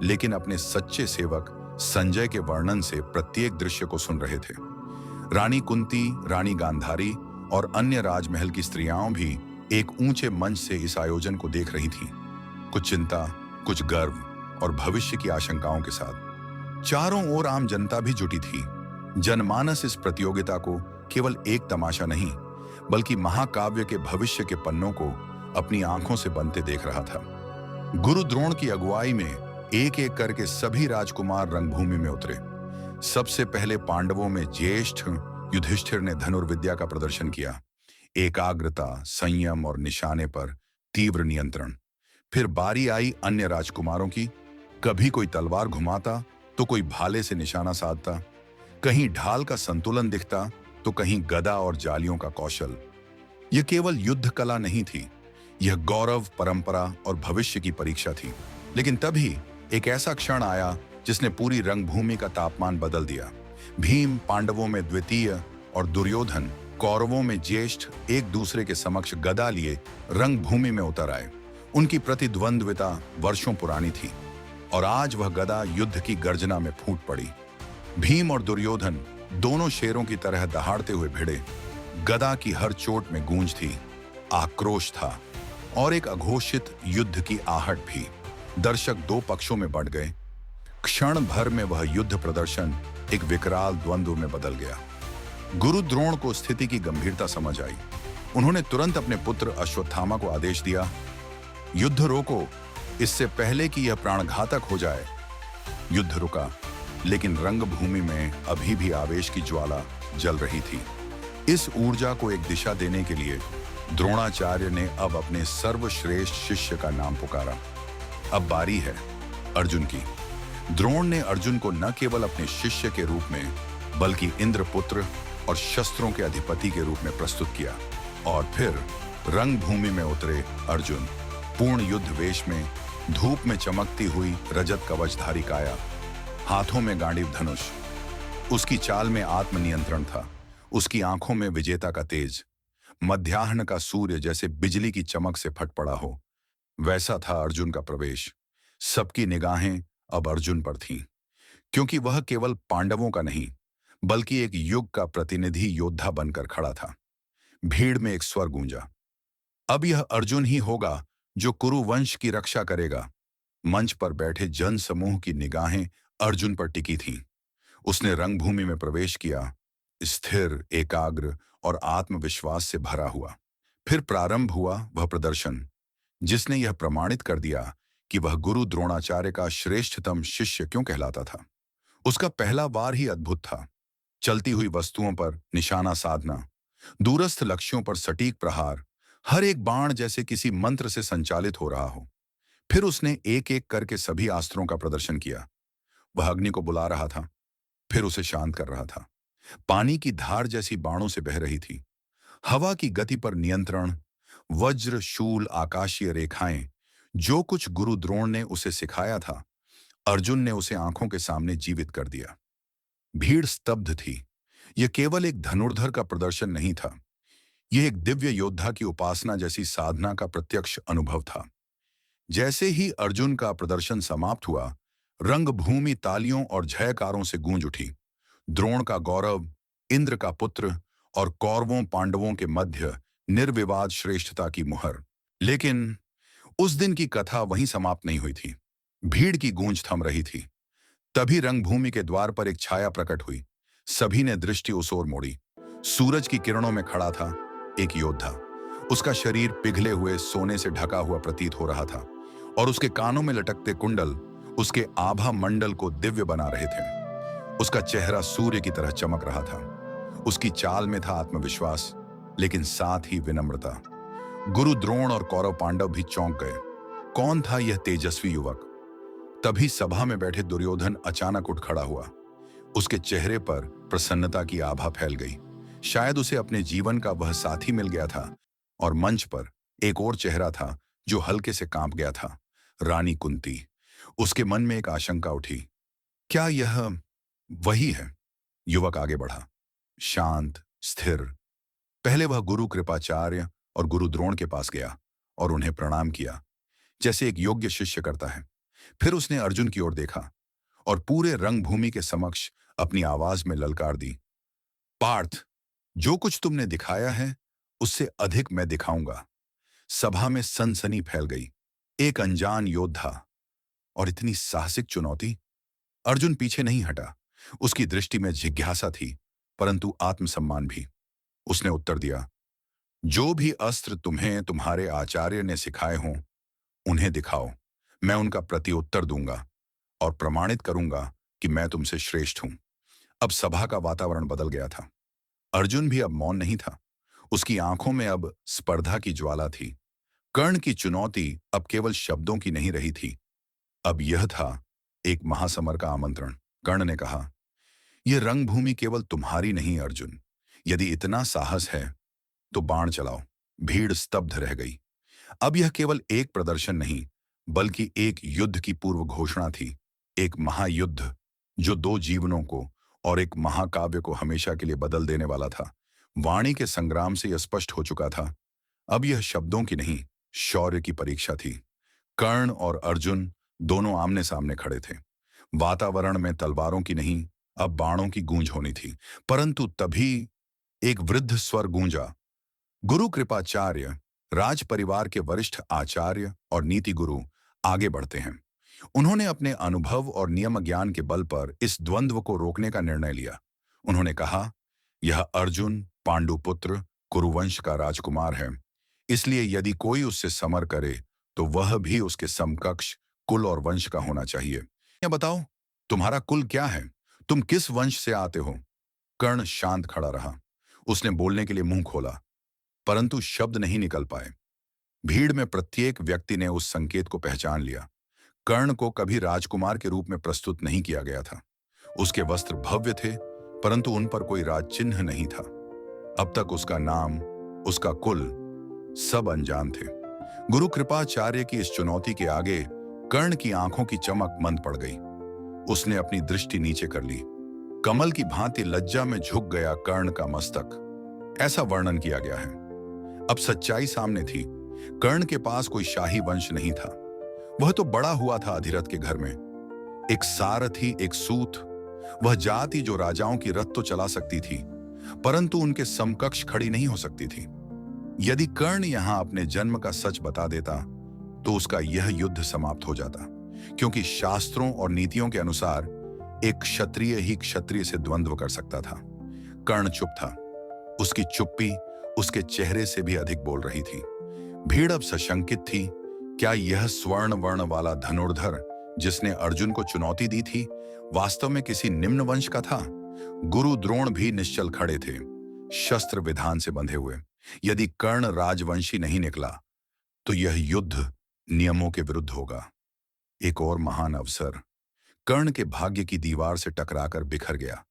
लेकिन अपने सच्चे सेवक संजय के वर्णन से प्रत्येक दृश्य को सुन रहे थे। रानी कुंती, रानी गांधारी और अन्य राजमहल की स्त्रियां भी एक ऊंचे मंच से इस आयोजन को देख रही थीं, कुछ चिंता, कुछ गर्व और भविष्य की आशंकाओं के साथ। चारों ओर आम जनता भी जुटी थी। जनमानस इस प्रतियोगिता को केवल एक तमाशा नहीं, बल्कि महाकाव्य के भविष्य के पन्नों को अपनी आंखों से बनते देख रहा था। गुरु द्रोण की अगुवाई में एक एक करके सभी राजकुमार रंगभूमि में उतरे। सबसे पहले पांडवों में ज्येष्ठ युधिष्ठिर ने धनुर्विद्या का प्रदर्शन किया। एकाग्रता, संयम और निशाने पर तीव्र नियंत्रण। फिर बारी आई अन्य राजकुमारों की। कभी कोई तलवार घुमाता तो कोई भाले से निशाना साधता, कहीं ढाल का संतुलन दिखता तो कहीं गदा और जालियों का कौशल। यह केवल युद्ध कला नहीं थी, यह गौरव, परंपरा और भविष्य की परीक्षा थी। लेकिन तभी एक ऐसा क्षण आया जिसने पूरी रंगभूमि का तापमान बदल दिया। भीम पांडवों में द्वितीय और दुर्योधन कौरवों में ज्येष्ठ एक दूसरे के समक्ष गदा लिए रंगभूमि में उतर आए। उनकी प्रतिद्वंद्विता वर्षों पुरानी थी और आज वह गदा युद्ध की गर्जना में फूट पड़ी। भीम और दुर्योधन दोनों शेरों की तरह दहाड़ते हुए भिड़े। गदा की हर चोट में गूंज थी, आक्रोश था और एक अघोषित युद्ध की आहट भी। दर्शक दो पक्षों में बंट गए। क्षण भर में वह युद्ध प्रदर्शन एक विकराल द्वंद्व में बदल गया। गुरु द्रोण को स्थिति की गंभीरता समझ आई। उन्होंने तुरंत अपने पुत्र अश्वत्थामा को आदेश दिया, युद्ध रोको, इससे पहले कि यह प्राणघातक हो जाए। युद्ध रुका, लेकिन रंगभूमि में अभी भी आवेश की ज्वाला जल रही थी। इस ऊर्जा को एक दिशा देने के लिए द्रोणाचार्य ने अब अपने सर्वश्रेष्ठ शिष्य का नाम पुकारा। अब बारी है अर्जुन की। द्रोण ने अर्जुन को न केवल अपने शिष्य के रूप में, बल्कि इंद्रपुत्र और शस्त्रों के अधिपति के रूप में प्रस्तुत किया। और फिर रंगभूमि में उतरे अर्जुन, पूर्ण युद्ध वेश में, धूप में चमकती हुई रजत कवचधारी काया, हाथों में गांडीव धनुष। उसकी चाल में आत्मनियंत्रण था, उसकी आंखों में विजेता का तेज। मध्याह्न का सूर्य जैसे बिजली की चमक से फट पड़ा हो, वैसा था अर्जुन का प्रवेश। सबकी निगाहें अब अर्जुन पर थीं, क्योंकि वह केवल पांडवों का नहीं, बल्कि एक युग का प्रतिनिधि योद्धा बनकर खड़ा था। भीड़ में एक स्वर गूंजा, अब यह अर्जुन ही होगा जो कुरु वंश की रक्षा करेगा। मंच पर बैठे जन समूह की निगाहें अर्जुन पर टिकी थीं। उसने रंगभूमि में प्रवेश किया, स्थिर, एकाग्र और आत्मविश्वास से भरा हुआ। फिर प्रारंभ हुआ वह प्रदर्शन जिसने यह प्रमाणित कर दिया कि वह गुरु द्रोणाचार्य का श्रेष्ठतम शिष्य क्यों कहलाता था। उसका पहला वार ही अद्भुत था। चलती हुई वस्तुओं पर निशाना साधना, दूरस्थ लक्ष्यों पर सटीक प्रहार, हर एक बाण जैसे किसी मंत्र से संचालित हो रहा हो। फिर उसने एक एक करके सभी अस्त्रों का प्रदर्शन किया। वह अग्नि को बुला रहा था, फिर उसे शांत कर रहा था। पानी की धार जैसी बाणों से बह रही थी। हवा की गति पर नियंत्रण, वज्र, शूल, आकाशीय रेखाएं, जो कुछ गुरु द्रोण ने उसे सिखाया था, अर्जुन ने उसे आंखों के सामने जीवित कर दिया। भीड़ स्तब्ध थी। यह केवल एक धनुर्धर का प्रदर्शन नहीं था, यह एक दिव्य योद्धा की उपासना जैसी साधना का प्रत्यक्ष अनुभव था। जैसे ही अर्जुन का प्रदर्शन समाप्त हुआ, रंगभूमि तालियों और जयकारों से गूंज उठी। द्रोण का गौरव, इंद्र का पुत्र और कौरवों पांडवों के मध्य निर्विवाद श्रेष्ठता की मुहर। लेकिन उस दिन की कथा वहीं समाप्त नहीं हुई थी। भीड़ की गूंज थम रही थी। तभी रंगभूमि के द्वार पर एक छाया प्रकट हुई। सभी ने दृष्टि उस ओर मोड़ी। सूरज की किरणों में खड़ा था एक योद्धा। उसका शरीर पिघले हुए सोने से ढका हुआ प्रतीत हो रहा था और उसके कानों में लटकते कुंडल उसके आभा मंडल को दिव्य बना रहे थे। उसका चेहरा सूर्य की तरह चमक रहा था। उसकी चाल में था आत्मविश्वास, लेकिन साथ ही विनम्रता। गुरु द्रोण और कौरव पांडव भी चौंक गए। कौन था यह तेजस्वी युवक? तभी सभा में बैठे दुर्योधन अचानक उठ खड़ा हुआ। उसके चेहरे पर प्रसन्नता की आभा फैल गई। शायद उसे अपने जीवन का वह साथी मिल गया था। और मंच पर एक और चेहरा था जो हल्के से कांप गया था, रानी कुंती। उसके मन में एक आशंका उठी। क्या यह वही है? युवक आगे बढ़ा, शांत, स्थिर। पहले वह गुरु कृपाचार्य और गुरु द्रोण के पास गया और उन्हें प्रणाम किया, जैसे एक योग्य शिष्य करता है। फिर उसने अर्जुन की ओर देखा और पूरे रंगभूमि के समक्ष अपनी आवाज में ललकार दी, पार्थ, जो कुछ तुमने दिखाया है उससे अधिक मैं दिखाऊंगा। सभा में सनसनी फैल गई। एक अनजान योद्धा और इतनी साहसिक चुनौती। अर्जुन पीछे नहीं हटा। उसकी दृष्टि में जिज्ञासा थी, परंतु आत्मसम्मान भी। उसने उत्तर दिया, जो भी अस्त्र तुम्हें तुम्हारे आचार्य ने सिखाए हों उन्हें दिखाओ। मैं उनका प्रत्युत्तर दूंगा और प्रमाणित करूंगा कि मैं तुमसे श्रेष्ठ हूं। अब सभा का वातावरण बदल गया था। अर्जुन भी अब मौन नहीं था। उसकी आंखों में अब स्पर्धा की ज्वाला थी। कर्ण की चुनौती अब केवल शब्दों की नहीं रही थी, अब यह था एक महासमर का आमंत्रण। कर्ण ने कहा, यह रंगभूमि केवल तुम्हारी नहीं अर्जुन। यदि इतना साहस है तो बाण चलाओ। भीड़ स्तब्ध रह गई। अब यह केवल एक प्रदर्शन नहीं, बल्कि एक युद्ध की पूर्व घोषणा थी। एक महायुद्ध जो दो जीवनों को और एक महाकाव्य को हमेशा के लिए बदल देने वाला था। वाणी के संग्राम से यह स्पष्ट हो चुका था। अब यह शब्दों की नहीं, शौर्य की परीक्षा थी। कर्ण और अर्जुन दोनों आमने सामने खड़े थे। वातावरण में तलवारों की नहीं, अब बाणों की गूंज होनी थी। परंतु तभी एक वृद्ध स्वर गूंजा, गुरु कृपाचार्य, राज परिवार के वरिष्ठ आचार्य और नीति गुरु आगे बढ़ते हैं। उन्होंने अपने अनुभव और नियम ज्ञान के बल पर इस द्वंद्व को रोकने का निर्णय लिया। उन्होंने कहा, यह अर्जुन पांडुपुत्र कुरुवंश का राजकुमार है, इसलिए यदि कोई उससे समर करे तो वह भी उसके समकक्ष कुल और वंश का होना चाहिए। या बताओ, तुम्हारा कुल क्या है? तुम किस वंश से आते हो? कर्ण शांत खड़ा रहा। उसने बोलने के लिए मुंह खोला, परंतु शब्द नहीं निकल पाए। भीड़ में प्रत्येक व्यक्ति ने उस संकेत को पहचान लिया। कर्ण को कभी राजकुमार के रूप में प्रस्तुत नहीं किया गया था। उसके वस्त्र भव्य थे, परंतु उन पर कोई राज चिन्ह नहीं था। अब तक उसका नाम, उसका कुल, सब अनजान थे। गुरु कृपाचार्य की इस चुनौती के आगे कर्ण की आंखों की चमक मंद पड़ गई। उसने अपनी दृष्टि नीचे कर ली। कमल की भांति लज्जा में झुक गया कर्ण का मस्तक, ऐसा वर्णन किया गया है। अब सच्चाई सामने थी। कर्ण के पास कोई शाही वंश नहीं था। वह तो बड़ा हुआ था अधिरथ के घर में। एक सारथी, एक सूत, वह जाति जो राजाओं की रथ तो चला सकती थी, परंतु उनके समकक्ष खड़ी नहीं हो सकती थी। यदि कर्ण यहां अपने जन्म का सच बता देता तो उसका यह युद्ध समाप्त हो जाता, क्योंकि शास्त्रों और नीतियों के अनुसार एक क्षत्रिय ही क्षत्रिय से द्वंद्व कर सकता था। कर्ण चुप था। उसकी चुप्पी उसके चेहरे से भी अधिक बोल रही थी। भीड़ अब सशंकित थी। क्या यह स्वर्ण वर्ण वाला धनुर्धर जिसने अर्जुन को चुनौती दी थी वास्तव में किसी निम्न वंश का था? गुरु द्रोण भी निश्चल खड़े थे, शस्त्र विधान से बंधे हुए। यदि कर्ण राजवंशी नहीं निकला तो यह युद्ध नियमों के विरुद्ध होगा। एक और महान अवसर कर्ण के भाग्य की दीवार से टकराकर बिखर गया।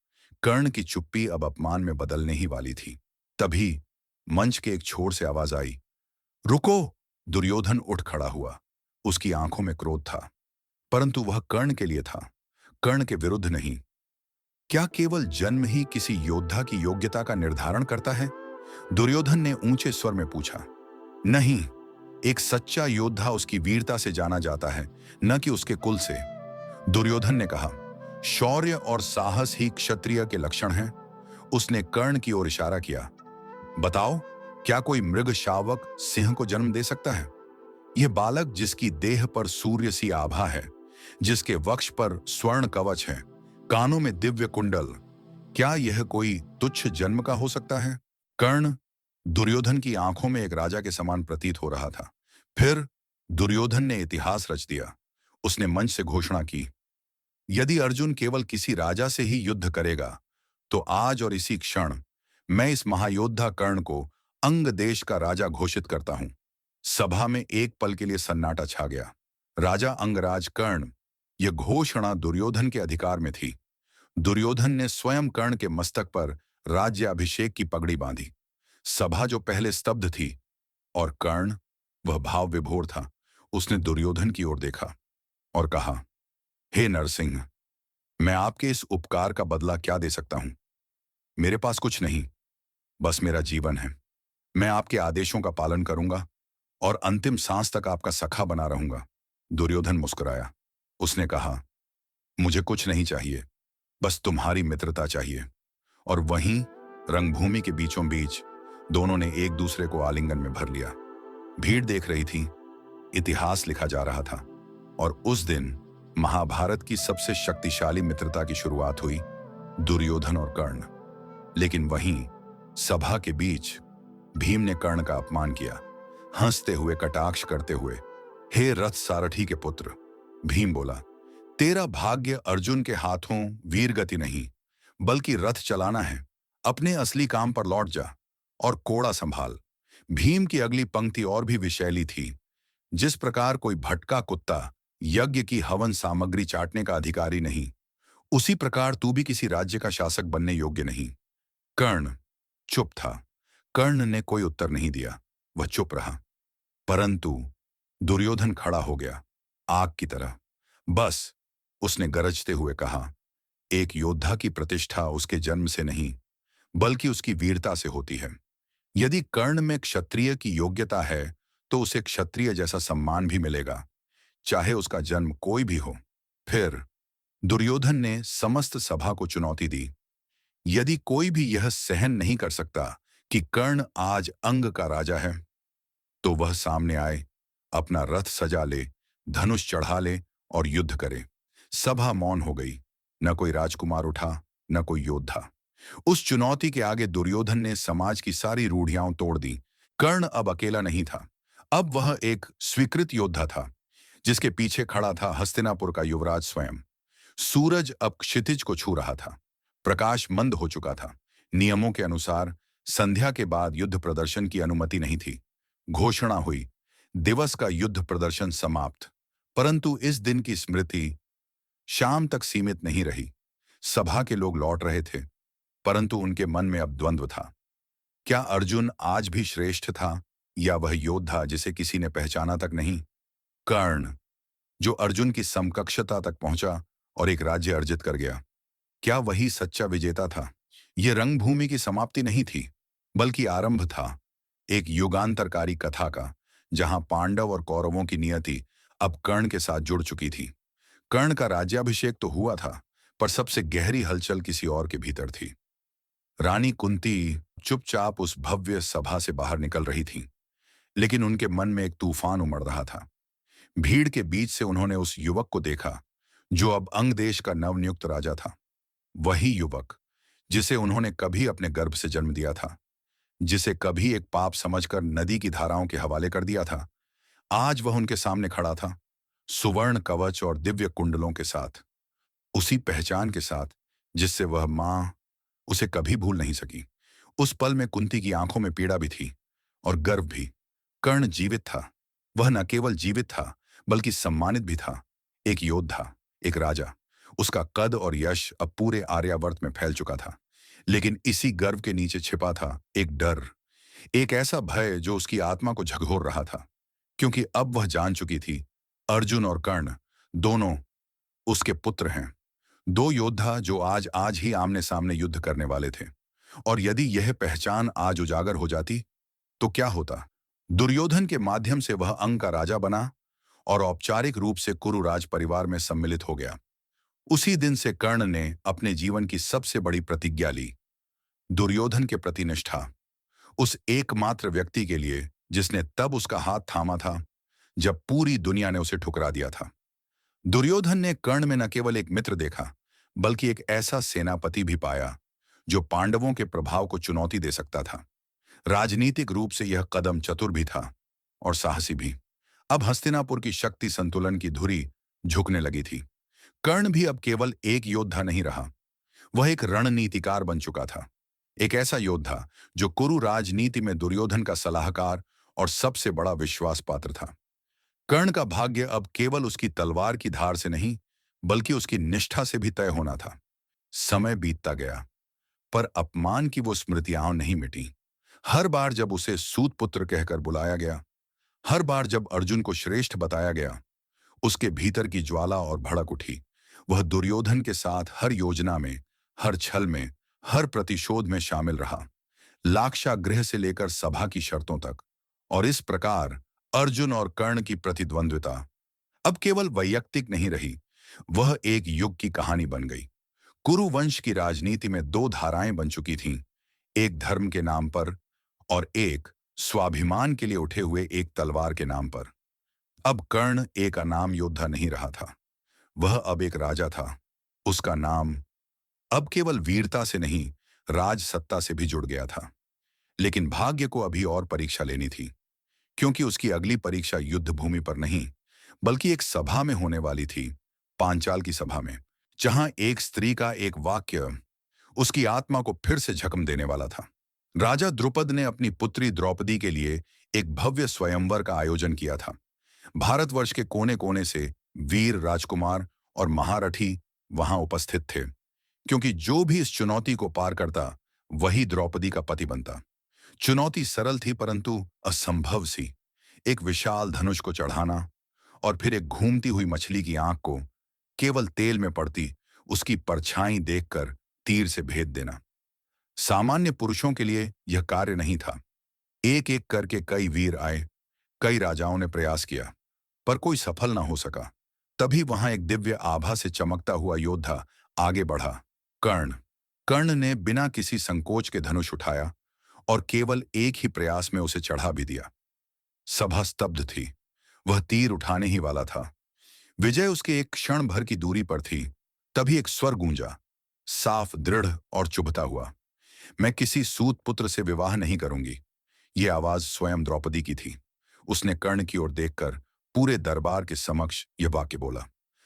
कर्ण की चुप्पी अब अपमान में बदलने ही वाली थी। तभी मंच के एक छोर से आवाज आई, रुको! दुर्योधन उठ खड़ा हुआ। उसकी आंखों में क्रोध था, परंतु वह कर्ण के लिए था, कर्ण के विरुद्ध नहीं। क्या केवल जन्म ही किसी योद्धा की योग्यता का निर्धारण करता है? दुर्योधन ने ऊंचे स्वर में पूछा। नहीं, एक सच्चा योद्धा उसकी वीरता से जाना जाता है, न कि उसके कुल से। दुर्योधन ने कहा, शौर्य और साहस ही क्षत्रिय के लक्षण हैं। उसने कर्ण की ओर इशारा किया। बताओ, क्या कोई मृग शावक सिंह को जन्म दे सकता है? यह बालक जिसकी देह पर सूर्य सी आभा है, जिसके वक्ष पर स्वर्ण कवच है, कानों में दिव्य कुंडल, क्या यह कोई तुच्छ जन्म का हो सकता है? कर्ण दुर्योधन की आंखों में एक राजा के समान प्रतीत हो रहा था। फिर दुर्योधन ने इतिहास रच दिया। उसने मंच से घोषणा की, यदि अर्जुन केवल किसी राजा से ही युद्ध करेगा, तो आज और इसी क्षण मैं इस महायोद्धा कर्ण को अंग देश का राजा घोषित करता हूं। सभा में एक पल के लिए सन्नाटा छा गया। राजा अंगराज कर्ण, यह घोषणा दुर्योधन के अधिकार में थी। दुर्योधन ने स्वयं कर्ण के मस्तक पर राज्याभिषेक की पगड़ी बांधी। सभा जो पहले स्तब्ध थी, और कर्ण, वह भाव विभोर था। उसने दुर्योधन की ओर देखा और कहा, हे नरसिंह, मैं आपके इस उपकार का बदला क्या दे सकता हूं? मेरे पास कुछ नहीं, बस मेरा जीवन है। मैं आपके आदेशों का पालन करूंगा और अंतिम सांस तक आपका सखा बना रहूंगा। दुर्योधन मुस्कुराया। उसने कहा, मुझे कुछ नहीं चाहिए, बस तुम्हारी मित्रता चाहिए। और वहीं रंगभूमि के बीचों बीच दोनों ने एक दूसरे को आलिंगन में भर लिया। भीड़ देख रही थी, इतिहास लिखा जा रहा था, और उस दिन महाभारत की सबसे शक्तिशाली मित्रता की शुरुआत हुई, दुर्योधन और कर्ण। लेकिन वहीं सभा के बीच भीम ने कर्ण का अपमान किया, हंसते हुए, कटाक्ष करते हुए। हे रथ सारथी के पुत्र, भीम बोला, तेरा भाग्य अर्जुन के हाथों वीरगति नहीं, बल्कि रथ चलाना है। अपने असली काम पर लौट जा और कोड़ा संभाल। भीम की अगली पंक्ति और भी विषैली थी। जिस प्रकार कोई भटका कुत्ता यज्ञ की हवन सामग्री चाटने का अधिकारी नहीं, उसी प्रकार तू भी किसी राज्य का शासक बनने योग्य नहीं। कर्ण चुप था। कर्ण ने कोई उत्तर नहीं दिया, वह चुप रहा। परंतु दुर्योधन खड़ा हो गया, आग की तरह। बस, उसने गरजते हुए कहा, एक योद्धा की प्रतिष्ठा उसके जन्म से नहीं, बल्कि उसकी वीरता से होती है। यदि कर्ण में क्षत्रिय की योग्यता है, तो उसे क्षत्रिय जैसा सम्मान भी मिलेगा, चाहे उसका जन्म कोई भी हो। फिर दुर्योधन ने समस्त सभा को चुनौती दी, यदि कोई भी यह सहन नहीं कर सकता कि कर्ण आज अंग का राजा है, तो वह सामने आए, अपना रथ सजा ले, धनुष चढ़ा ले और युद्ध करे। सभा मौन हो गई। न कोई राजकुमार उठा, न कोई योद्धा। उस चुनौती के आगे दुर्योधन ने समाज की सारी रूढ़ियां तोड़ दी। कर्ण अब अकेला नहीं था, अब वह एक स्वीकृत योद्धा था, जिसके पीछे खड़ा था हस्तिनापुर का युवराज स्वयं। सूरज अब क्षितिज को छू रहा था, प्रकाश मंद हो चुका था। नियमों के अनुसार संध्या के बाद युद्ध प्रदर्शन की अनुमति नहीं थी। घोषणा हुई, दिवस का युद्ध प्रदर्शन समाप्त। परंतु इस दिन की स्मृति शाम तक सीमित नहीं रही। सभा के लोग लौट रहे थे, परंतु उनके मन में अब द्वंद्व था। क्या अर्जुन आज भी श्रेष्ठ था, या वह योद्धा जिसे किसी ने पहचाना तक नहीं? कर्ण, जो अर्जुन की समकक्षता तक पहुंचा और एक राज्य अर्जित कर गया, क्या वही सच्चा विजेता था? यह रंगभूमि की समाप्ति नहीं थी, बल्कि आरंभ था एक युगांतरकारी कथा का, जहां पांडव और कौरवों की नियति अब कर्ण के साथ जुड़ चुकी थी। कर्ण का राज्याभिषेक तो हुआ था, पर सबसे गहरी हलचल किसी और के भीतर थी। रानी कुंती चुपचाप उस भव्य सभा से बाहर निकल रही थी, लेकिन उनके मन में एक तूफान उमड़ रहा था। भीड़ के बीच से उन्होंने उस युवक को देखा, जो अब अंग देश का नवनियुक्त राजा था। वही युवक जिसे उन्होंने कभी अपने गर्भ से जन्म दिया था, जिसे कभी एक पाप समझकर नदी की धाराओं के हवाले कर दिया था। आज वह उनके सामने खड़ा था, सुवर्ण कवच और दिव्य कुंडलों के साथ, उसी पहचान के साथ जिससे वह मां उसे कभी भूल नहीं सकी। उस पल में कुंती की आंखों में पीड़ा भी थी और गर्व भी। कर्ण जीवित था। वह न केवल जीवित था, बल्कि सम्मानित भी था। एक योद्धा, एक राजा। उसका कद और यश अब पूरे आर्यावर्त में फैल चुका था। लेकिन इसी गर्व के नीचे छिपा था एक डर, एक ऐसा भय जो उसकी आत्मा को झकझोर रहा था, क्योंकि अब वह जान चुकी थी अर्जुन और कर्ण दोनों उसके पुत्र हैं। दो योद्धा जो आज आज ही आमने सामने युद्ध करने वाले थे। और यदि यह पहचान आज उजागर हो जाती तो क्या होता? दुर्योधन के माध्यम से वह अंग का राजा बना और औपचारिक रूप से कुरु राज परिवार में सम्मिलित हो गया। उसी दिन से कर्ण ने अपने जीवन की सबसे बड़ी प्रतिज्ञा ली, दुर्योधन के प्रति निष्ठा। उस एकमात्र व्यक्ति के लिए जिसने तब उसका हाथ थामा था जब पूरी दुनिया ने उसे ठुकरा दिया था। दुर्योधन ने कर्ण में न केवल एक मित्र देखा, बल्कि एक ऐसा सेनापति भी पाया जो पांडवों के प्रभाव को चुनौती दे सकता था। राजनीतिक रूप से यह कदम चतुर भी था और साहसी भी। अब हस्तिनापुर की शक्ति संतुलन की धुरी झुकने लगी थी। कर्ण भी अब केवल एक योद्धा नहीं रहा, वह एक रणनीतिकार बन चुका था। एक ऐसा योद्धा जो कुरु राजनीति में दुर्योधन का सलाहकार और सबसे बड़ा विश्वास पात्र था। कर्ण का भाग्य अब केवल उसकी तलवार की धार से नहीं, बल्कि उसकी निष्ठा से भी तय होना था। समय बीतता गया, पर अपमान की वो स्मृतियां नहीं मिटी। हर बार जब उसे सूत पुत्र कहकर बुलाया गया, हर बार जब अर्जुन को श्रेष्ठ बताया गया, उसके भीतर की ज्वाला और भड़क उठी। वह दुर्योधन के साथ हर योजना में, हर छल में, हर प्रतिशोध में शामिल रहा, लाक्षागृह से लेकर सभा की शर्तों तक। और इस प्रकार अर्जुन और कर्ण की प्रतिद्वंद्विता अब केवल वैयक्तिक नहीं रही, वह एक युग की कहानी बन गई। कुरु वंश की राजनीति में दो धाराएं बन चुकी थीं, एक धर्म के नाम पर और एक स्वाभिमान के लिए उठे हुए एक तलवार के नाम पर। अब कर्ण एक अनाम योद्धा नहीं रहा था, वह अब एक राजा था। उसका नाम अब केवल वीरता से नहीं, राज सत्ता से भी जुड़ गया था। लेकिन भाग्य को अभी और परीक्षा लेनी थी, क्योंकि उसकी अगली परीक्षा युद्ध भूमि पर नहीं, बल्कि एक सभा में होने वाली थी, पांचाल की सभा में, जहां एक स्त्री का एक वाक्य उसकी आत्मा को फिर से झकम देने वाला था। राजा द्रुपद ने अपनी पुत्री द्रौपदी के लिए एक भव्य स्वयंवर का आयोजन किया था। भारतवर्ष के कोने कोने से वीर राजकुमार और महारथी वहां उपस्थित थे, क्योंकि जो भी इस चुनौती को पार करता वही द्रौपदी का पति बनता। चुनौती सरल थी परंतु असंभव सी। एक विशाल धनुष को चढ़ाना और फिर एक घूमती हुई मछली की आंख को केवल तेल में पड़ती उसकी परछाई देखकर तीर से भेद देना। सामान्य पुरुषों के लिए यह कार्य नहीं था। एक एक करके कई वीर आए, कई राजाओं ने प्रयास किया, पर कोई सफल ना हो सका। तभी वहां एक दिव्य आभा से चमकता हुआ योद्धा आगे बढ़ा, कर्ण। कर्ण ने बिना किसी संकोच के धनुष उठाया और केवल एक ही प्रयास में उसे चढ़ा भी दिया। सभा स्तब्ध थी, वह तीर उठाने ही वाला था। विजय उसके एक क्षण भर की दूरी पर थी। तभी एक स्वर गूंजा, साफ, दृढ़ और चुभता हुआ, मैं किसी सूत पुत्र से विवाह नहीं करूंगी। यह आवाज स्वयं द्रौपदी की थी। उसने कर्ण की ओर देखकर पूरे दरबार के समक्ष यह वाक्य बोला।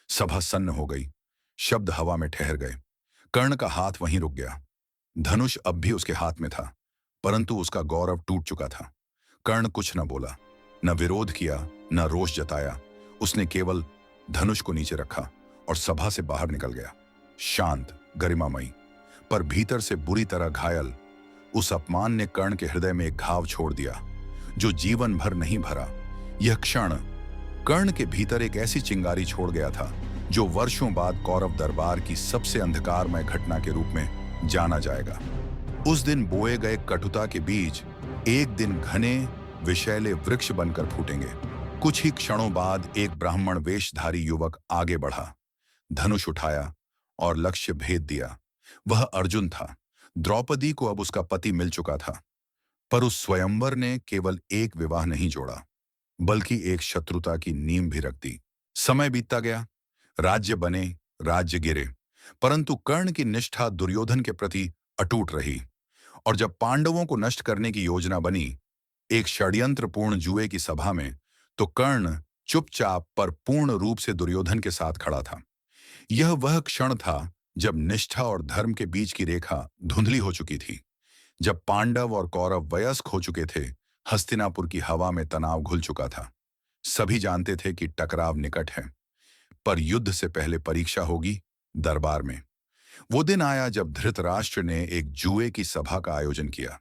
सभा सन्न हो गई, शब्द हवा में ठहर गए। कर्ण का हाथ वहीं रुक गया। धनुष अब भी उसके हाथ में था, परंतु उसका गौरव टूट चुका था। कर्ण कुछ न बोला, न विरोध किया, न रोष जताया। उसने केवल धनुष को नीचे रखा और सभा से बाहर निकल गया, शांत, गरिमामयी, पर भीतर से बुरी तरह घायल। उस अपमान ने कर्ण के हृदय में एक घाव छोड़ दिया जो जीवन भर नहीं भरा। यह क्षण कर्ण के भीतर एक ऐसी चिंगारी छोड़ गया था जो वर्षों बाद कौरव दरबार की सबसे अंधकारमय घटना के रूप में जाना जाएगा। उस दिन बोए गए कटुता के बीज एक दिन घने विषैले वृक्ष बनकर फूटेंगे। कुछ ही क्षणों बाद एक ब्राह्मण वेशधारी युवक आगे बढ़ा, धनुष उठाया और लक्ष्य भेद दिया। वह अर्जुन था। द्रौपदी को अब उसका पति मिल चुका था, पर उस स्वयंवर ने केवल एक विवाह नहीं जोड़ा, बल्कि एक शत्रुता की नींव भी रख दी। समय बीतता गया, राज्य बने, राज्य गिरे, परंतु कर्ण की निष्ठा दुर्योधन के प्रति अटूट रही। और जब पांडवों को नष्ट करने की योजना बनी, एक षड्यंत्रपूर्ण जुए की सभा में, तो कर्ण चुपचाप पर पूर्ण रूप से दुर्योधन के साथ खड़ा था। यह वह क्षण था जब निष्ठा और धर्म के बीच की रेखा धुंधली हो चुकी थी, जब पांडव और कौरव वयस्क हो चुके थे, हस्तिनापुर की हवा में तनाव घुल चुका था। सभी जानते थे कि टकराव निकट है, पर युद्ध से पहले परीक्षा होगी दरबार में। वो दिन आया जब धृतराष्ट्र ने एक जुए की सभा का आयोजन किया।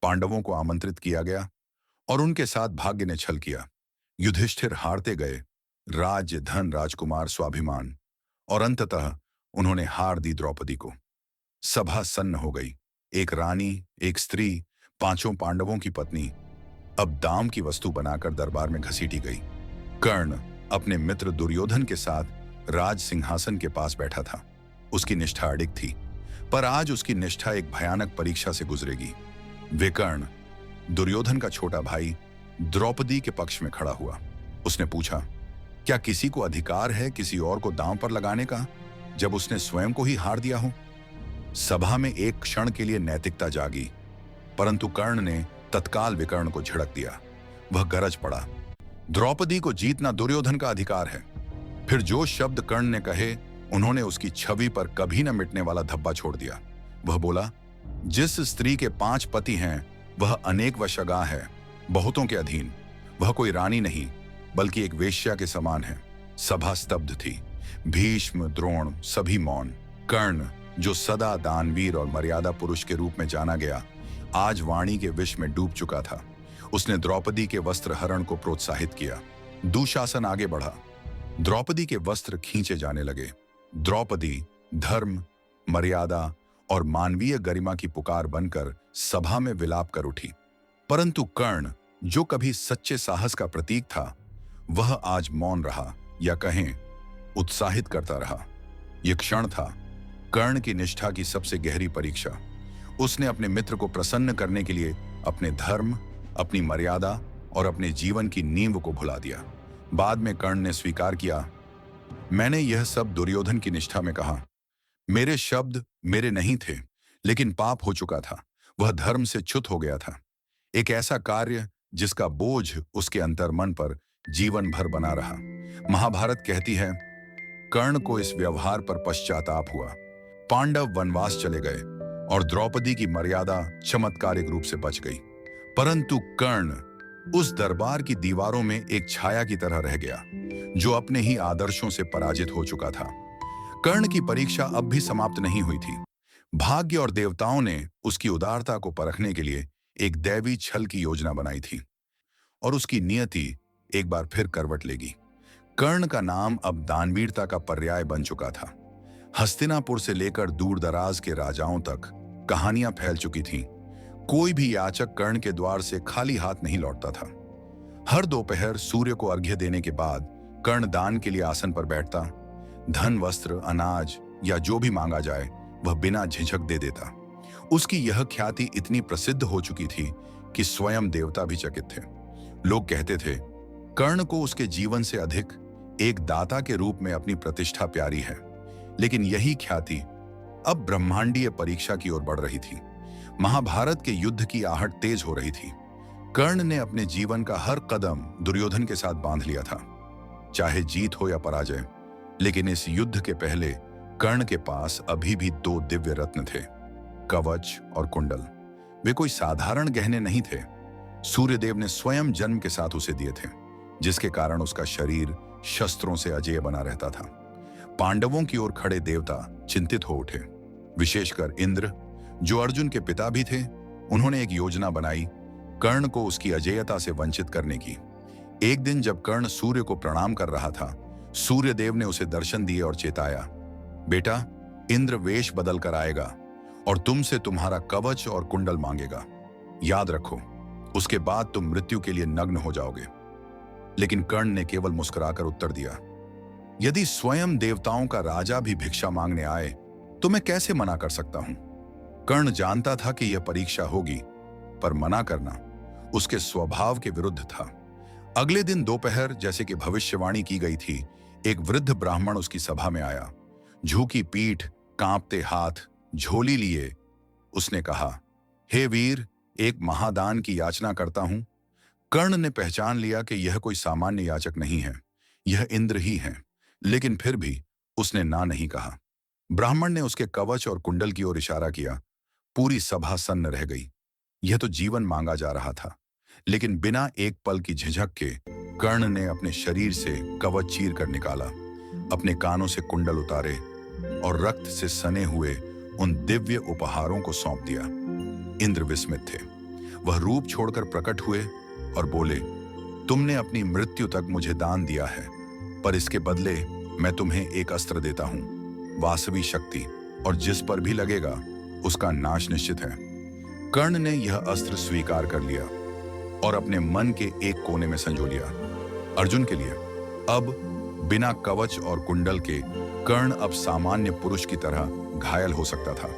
पांडवों को आमंत्रित किया गया और उनके साथ भाग्य ने छल किया। युधिष्ठिर हारते गए, राज्य, धन, राजकुमार, स्वाभिमान, और अंततः उन्होंने हार दी द्रौपदी को। सभा सन्न हो गई। एक रानी, एक स्त्री, पांचों पांडवों की पत्नी अब दाम की वस्तु बनाकर दरबार में घसीटी गई। कर्ण अपने मित्र दुर्योधन के साथ राज सिंहासन के पास बैठा था। उसकी निष्ठा अडिग थी, पर आज उसकी निष्ठा एक भयानक परीक्षा से गुजरेगी। विकर्ण, दुर्योधन का छोटा भाई, द्रौपदी के पक्ष में खड़ा हुआ। उसने पूछा, क्या किसी को अधिकार है किसी और को दांव पर लगाने का, जब उसने स्वयं को ही हार दिया हो? सभा में एक क्षण के लिए नैतिकता जागी, परंतु कर्ण ने तत्काल विकर्ण को झिड़क दिया। वह गरज पड़ा, द्रौपदी को जीतना दुर्योधन का अधिकार है। फिर जो शब्द कर्ण ने कहे, उन्होंने उसकी छवि पर कभी न मिटने वाला धब्बा छोड़ दिया। वह बोला, जिस स्त्री के 5 पति हैं वह अनेक वशगा है, बहुतों के अधीन। वह कोई रानी नहीं बल्कि एक वेश्या के समान है। सभा स्तब्ध थी। भीष्म, द्रोण सभी मौन। कर्ण, जो सदा दानवीर और मर्यादा पुरुष के रूप में जाना गया, आज वाणी के विष में डूब चुका था। उसने द्रौपदी के वस्त्र हरण को प्रोत्साहित किया। दुशासन आगे बढ़ा। द्रौपदी के वस्त्र खींचे जाने लगे। द्रौपदी धर्म, मर्यादा और मानवीय गरिमा की पुकार बनकर सभा में विलाप कर उठी। परंतु कर्ण, जो कभी सच्चे साहस का प्रतीक था, वह आज मौन रहा, या कहें उत्साहित करता रहा। यह क्षण था कर्ण की निष्ठा की सबसे गहरी परीक्षा। उसने अपने मित्र को प्रसन्न करने के लिए अपने धर्म, अपनी मर्यादा और अपने जीवन की नींव को भुला दिया। बाद में कर्ण ने स्वीकार किया, मैंने यह सब दुर्योधन की निष्ठा में कहा। मेरे शब्द मेरे नहीं थे, लेकिन पाप हो चुका था। वह धर्म से च्युत हो गया था। एक ऐसा कार्य जिसका बोझ उसके अंतर्मन पर जीवन भर बना रहा। महाभारत कहती है, कर्ण को इस व्यवहार पर पश्चाताप हुआ। पांडव वनवास चले गए और द्रौपदी की मर्यादा चमत्कारिक रूप से बच गई। परंतु कर्ण उस दरबार की दीवारों में एक छाया की तरह रह गया, जो अपने ही आदर्शों से पराजित हो चुका था। कर्ण की परीक्षा अब भी समाप्त नहीं हुई थी। भाग्य और देवताओं ने उसकी उदारता को परखने के लिए एक दैवी छल की योजना बनाई थी, और उसकी नियति एक बार फिर करवट लेगी। कर्ण का नाम अब दानवीरता का पर्याय बन चुका था। हस्तिनापुर से लेकर दूर दराज के राजाओं तक कहानियां फैल चुकी थीं। कोई भी याचक कर्ण के द्वार से खाली हाथ नहीं लौटता था। हर दोपहर सूर्य को अर्घ्य देने के बाद कर्ण दान के लिए आसन पर बैठता। धन, वस्त्र, अनाज या जो भी मांगा जाए वह बिना झिझक दे देता। उसकी यह ख्याति इतनी प्रसिद्ध हो चुकी थी कि स्वयं देवता भी चकित थे। लोग कहते थे, कर्ण को उसके जीवन से अधिक एक दाता के रूप में अपनी प्रतिष्ठा प्यारी है। लेकिन यही ख्याति अब ब्रह्मांडीय परीक्षा की ओर बढ़ रही थी। महाभारत के युद्ध की आहट तेज हो रही थी। कर्ण ने अपने जीवन का हर कदम दुर्योधन के साथ बांध लिया था, चाहे जीत हो या पराजय। लेकिन इस युद्ध के पहले कर्ण के पास अभी भी 2 दिव्य रत्न थे, कवच और कुंडल। वे कोई साधारण गहने नहीं थे। सूर्यदेव ने स्वयं जन्म के साथ उसे दिए थे, जिसके कारण उसका शरीर शस्त्रों से अजेय बना रहता था। पांडवों की ओर खड़े देवता चिंतित हो उठे, विशेषकर इंद्र, जो अर्जुन के पिता भी थे। उन्होंने एक योजना बनाई कर्ण को उसकी अजेयता से वंचित करने की। एक दिन जब कर्ण सूर्य को प्रणाम कर रहा था, सूर्यदेव ने उसे दर्शन दिए और चेताया, बेटा, इंद्र वेश बदल कर आएगा और तुमसे तुम्हारा कवच और कुंडल मांगेगा। याद रखो, उसके बाद तुम मृत्यु के लिए नग्न हो जाओगे। लेकिन कर्ण ने केवल मुस्कुराकर उत्तर दिया, यदि स्वयं देवताओं का राजा भी भिक्षा मांगने आए तो मैं कैसे मना कर सकता हूं। कर्ण जानता था कि यह परीक्षा होगी, पर मना करना उसके स्वभाव के विरुद्ध था। अगले दिन दोपहर, जैसे कि भविष्यवाणी की गई थी, एक वृद्ध ब्राह्मण उसकी सभा में आया। झुकी पीठ, कांपते हाथ, झोली लिए उसने कहा, हे वीर, एक महादान की याचना करता हूं। कर्ण ने पहचान लिया कि यह कोई सामान्य याचक नहीं है, यह इंद्र ही है, लेकिन फिर भी उसने ना नहीं कहा। ब्राह्मण ने उसके कवच और कुंडल की ओर इशारा किया। पूरी सभा सन्न रह गई। यह तो जीवन मांगा जा रहा था, लेकिन बिना एक पल की झिझक के कर्ण ने अपने शरीर से कवच चीर कर निकाला, अपने कानों से कुंडल उतारे और रक्त से सने हुए उन दिव्य उपहारों को सौंप दिया। इंद्र विस्मित थे। वह रूप छोड़कर प्रकट हुए और बोले, तुमने अपनी मृत्यु तक मुझे दान दिया है, पर इसके बदले मैं तुम्हें एक अस्त्र देता हूं, वासवी शक्ति, और जिस पर भी लगेगा उसका नाश निश्चित है। कर्ण ने यह अस्त्र स्वीकार कर लिया और अपने मन के एक कोने में संजो लिया। अर्जुन के लिए अब बिना कवच और कुंडल के कर्ण अब सामान्य पुरुष की तरह घायल हो सकता था।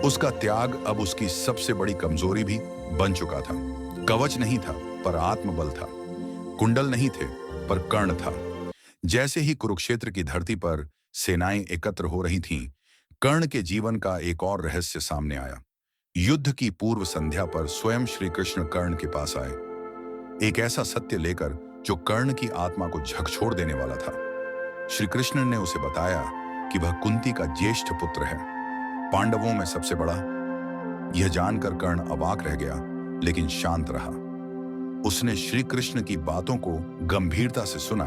उसका त्याग अब उसकी सबसे बड़ी कमजोरी भी बन चुका था। कवच नहीं था पर आत्मबल था, कुंडल नहीं थे पर कर्ण था। जैसे ही कुरुक्षेत्र की धरती पर सेनाएं एकत्र हो रही थीं, कर्ण के जीवन का एक और रहस्य सामने आया। युद्ध की पूर्व संध्या पर स्वयं श्री कृष्ण कर्ण के पास आए, एक ऐसा सत्य लेकर जो कर्ण की आत्मा को झकझोर देने वाला था। श्री कृष्ण ने उसे बताया कि वह कुंती का ज्येष्ठ पुत्र है, पांडवों में सबसे बड़ा। यह जानकर कर्ण अवाक रह गया, लेकिन शांत रहा। उसने श्री कृष्ण की बातों को गंभीरता से सुना,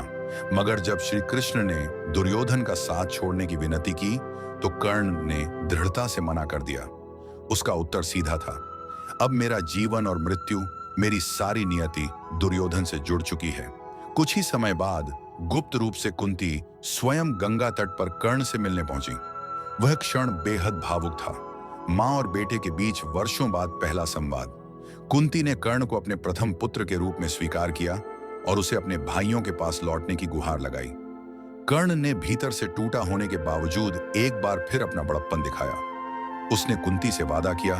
मगर जब श्री कृष्ण ने दुर्योधन का साथ छोड़ने की विनती की तो कर्ण ने दृढ़ता से मना कर दिया। उसका उत्तर सीधा था, अब मेरा जीवन और मृत्यु, मेरी सारी नियति दुर्योधन से जुड़ चुकी है। कुछ ही समय बाद गुप्त रूप से कुंती स्वयं गंगा तट पर कर्ण से मिलने पहुंची। वह क्षण बेहद भावुक था। मां और बेटे के बीच वर्षों बाद पहला संवाद। कुंती ने कर्ण को अपने प्रथम पुत्र के रूप में स्वीकार किया और उसे अपने भाइयों के पास लौटने की गुहार लगाई। कर्ण ने भीतर से टूटा होने के बावजूद एक बार फिर अपना बड़प्पन दिखाया। उसने कुंती से वादा किया,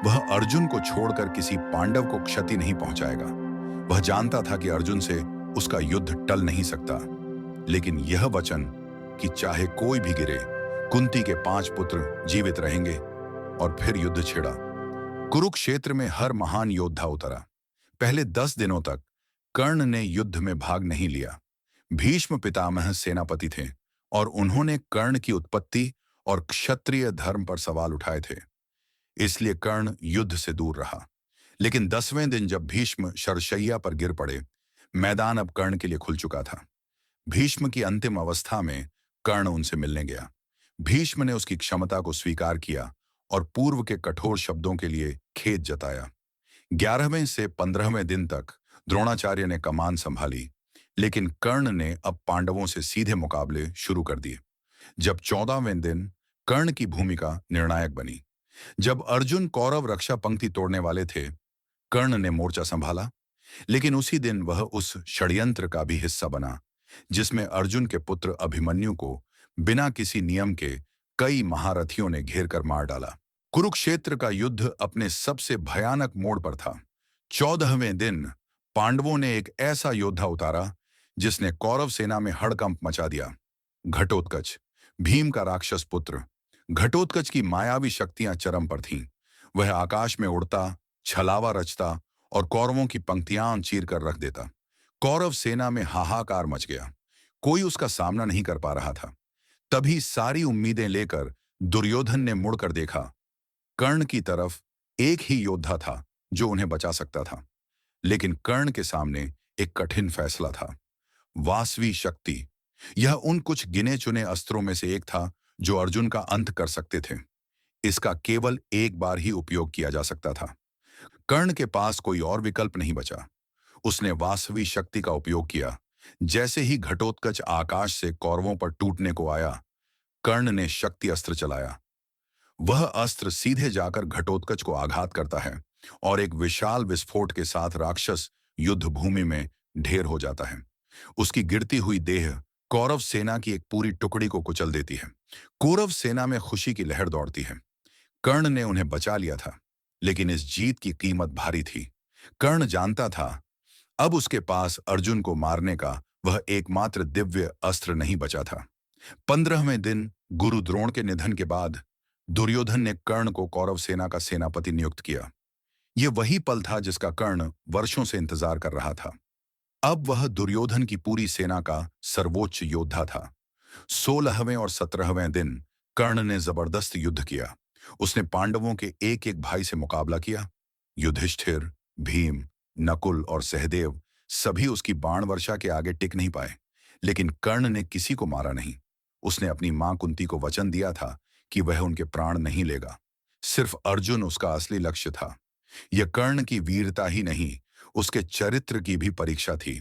वह अर्जुन को छोड़कर किसी पांडव को क्षति नहीं पहुंचाएगा। वह जानता था कि अर्जुन से उसका युद्ध टल नहीं सकता, लेकिन यह वचन कि चाहे कोई भी गिरे, कुंती के 5 पुत्र जीवित रहेंगे। और फिर युद्ध छिड़ा। कुरुक्षेत्र में हर महान योद्धा उतरा। पहले 10 दिनों तक कर्ण ने युद्ध में भाग नहीं लिया। भीष्म पितामह सेनापति थे और उन्होंने कर्ण की उत्पत्ति और क्षत्रिय धर्म पर सवाल उठाए थे, इसलिए कर्ण युद्ध से दूर रहा। लेकिन 10वें दिन जब भीष्म शरशैया पर गिर पड़े, मैदान अब कर्ण के लिए खुल चुका था। भीष्म की अंतिम अवस्था में कर्ण उनसे मिलने गया। भीष्म ने उसकी क्षमता को स्वीकार किया और पूर्व के कठोर शब्दों के लिए खेद जताया। 11वें से 15वें दिन तक द्रोणाचार्य ने कमान संभाली, लेकिन कर्ण ने अब पांडवों से सीधे मुकाबले शुरू कर दिए। जब 14वें दिन कर्ण की भूमिका निर्णायक बनी। जब अर्जुन कौरव रक्षा पंक्ति तोड़ने वाले थे, कर्ण ने मोर्चा संभाला, लेकिन उसी दिन वह उस षड्यंत्र का भी हिस्सा बना जिसमें अर्जुन के पुत्र अभिमन्यु को बिना किसी नियम के कई महारथियों ने घेर कर मार डाला। कुरुक्षेत्र का युद्ध अपने सबसे भयानक मोड़ पर था। 14वें दिन पांडवों ने एक ऐसा योद्धा उतारा जिसने कौरव सेना में हड़कंप मचा दिया। घटोत्कच, भीम का राक्षस पुत्र। घटोत्कच की मायावी शक्तियां चरम पर थीं। वह आकाश में उड़ता, छलावा रचता और कौरवों की पंक्तियां चीर कर रख देता। कौरव सेना में हाहाकार मच गया। कोई उसका सामना नहीं कर पा रहा था। तभी सारी उम्मीदें लेकर दुर्योधन ने मुड़कर देखा। कर्ण की तरफ एक ही योद्धा था जो उन्हें बचा सकता था, लेकिन कर्ण के सामने एक कठिन फैसला था, वासवी शक्ति। यह उन कुछ गिने चुने अस्त्रों में से एक था जो अर्जुन का अंत कर सकते थे। इसका केवल एक बार ही उपयोग किया जा सकता था। कर्ण के पास कोई और विकल्प नहीं बचा। उसने वासवी शक्ति का उपयोग किया। जैसे ही घटोत्कच आकाश से कौरवों पर टूटने को आया, कर्ण ने शक्ति अस्त्र चलाया। वह अस्त्र सीधे जाकर घटोत्कच को आघात करता है और एक विशाल विस्फोट के साथ राक्षस युद्ध भूमि में ढेर हो जाता है। उसकी गिरती हुई देह कौरव सेना की एक पूरी टुकड़ी को कुचल देती है। कौरव सेना में खुशी की लहर दौड़ती है। कर्ण ने उन्हें बचा लिया था, लेकिन इस जीत की कीमत भारी थी। कर्ण जानता था अब उसके पास अर्जुन को मारने का वह एकमात्र दिव्य अस्त्र नहीं बचा था। 15वें दिन गुरु द्रोण के निधन के बाद दुर्योधन ने कर्ण को कौरव सेना का सेनापति नियुक्त किया। यह वही पल था जिसका कर्ण वर्षों से इंतजार कर रहा था। अब वह दुर्योधन की पूरी सेना का सर्वोच्च योद्धा था। 16वें और 17वें दिन कर्ण ने जबरदस्त युद्ध किया। उसने पांडवों के एक एक भाई से मुकाबला किया। युधिष्ठिर, भीम, नकुल और सहदेव सभी उसकी बाण वर्षा के आगे टिक नहीं पाए, लेकिन कर्ण ने किसी को मारा नहीं। उसने अपनी मां कुंती को वचन दिया था कि वह उनके प्राण नहीं लेगा। सिर्फ अर्जुन उसका असली लक्ष्य था। यह कर्ण की वीरता ही नहीं, उसके चरित्र की भी परीक्षा थी।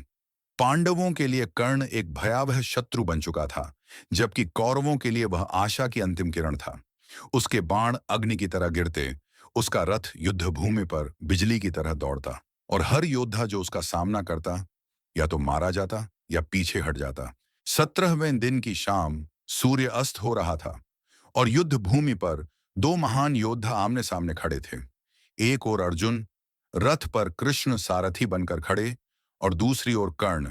पांडवों के लिए कर्ण एक भयावह शत्रु बन चुका था, जबकि कौरवों के लिए वह आशा की अंतिम किरण था। उसके बाण अग्नि की तरह गिरते, उसका रथ युद्ध भूमि पर बिजली की तरह दौड़ता, और हर योद्धा जो उसका सामना करता या तो मारा जाता या पीछे हट जाता। 17वें दिन की शाम, सूर्य अस्त हो रहा था और युद्ध भूमि पर दो महान योद्धा आमने सामने खड़े थे। एक ओर अर्जुन, रथ पर कृष्ण सारथी बनकर खड़े, और दूसरी ओर कर्ण,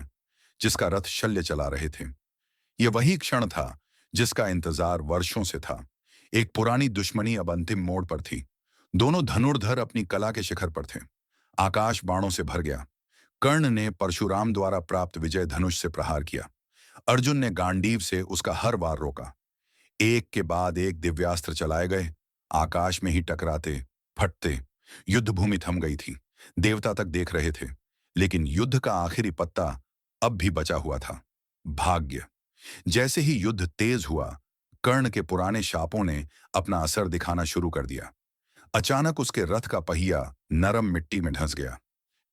जिसका रथ शल्य चला रहे थे। यह वही क्षण था जिसका इंतजार वर्षों से था। एक पुरानी दुश्मनी अब अंतिम मोड़ पर थी। दोनों धनुर्धर अपनी कला के शिखर पर थे। आकाश बाणों से भर गया। कर्ण ने परशुराम द्वारा प्राप्त विजय धनुष से प्रहार किया। अर्जुन ने गांडीव से उसका हर वार रोका। एक के बाद एक दिव्यास्त्र चलाए गए, आकाश में ही टकराते, फटते। युद्ध भूमि थम गई थी। देवता तक देख रहे थे, लेकिन युद्ध का आखिरी पत्ता अब भी बचा हुआ था, भाग्य। जैसे ही युद्ध तेज हुआ, कर्ण के पुराने शापों ने अपना असर दिखाना शुरू कर दिया। अचानक उसके रथ का पहिया नरम मिट्टी में धंस गया।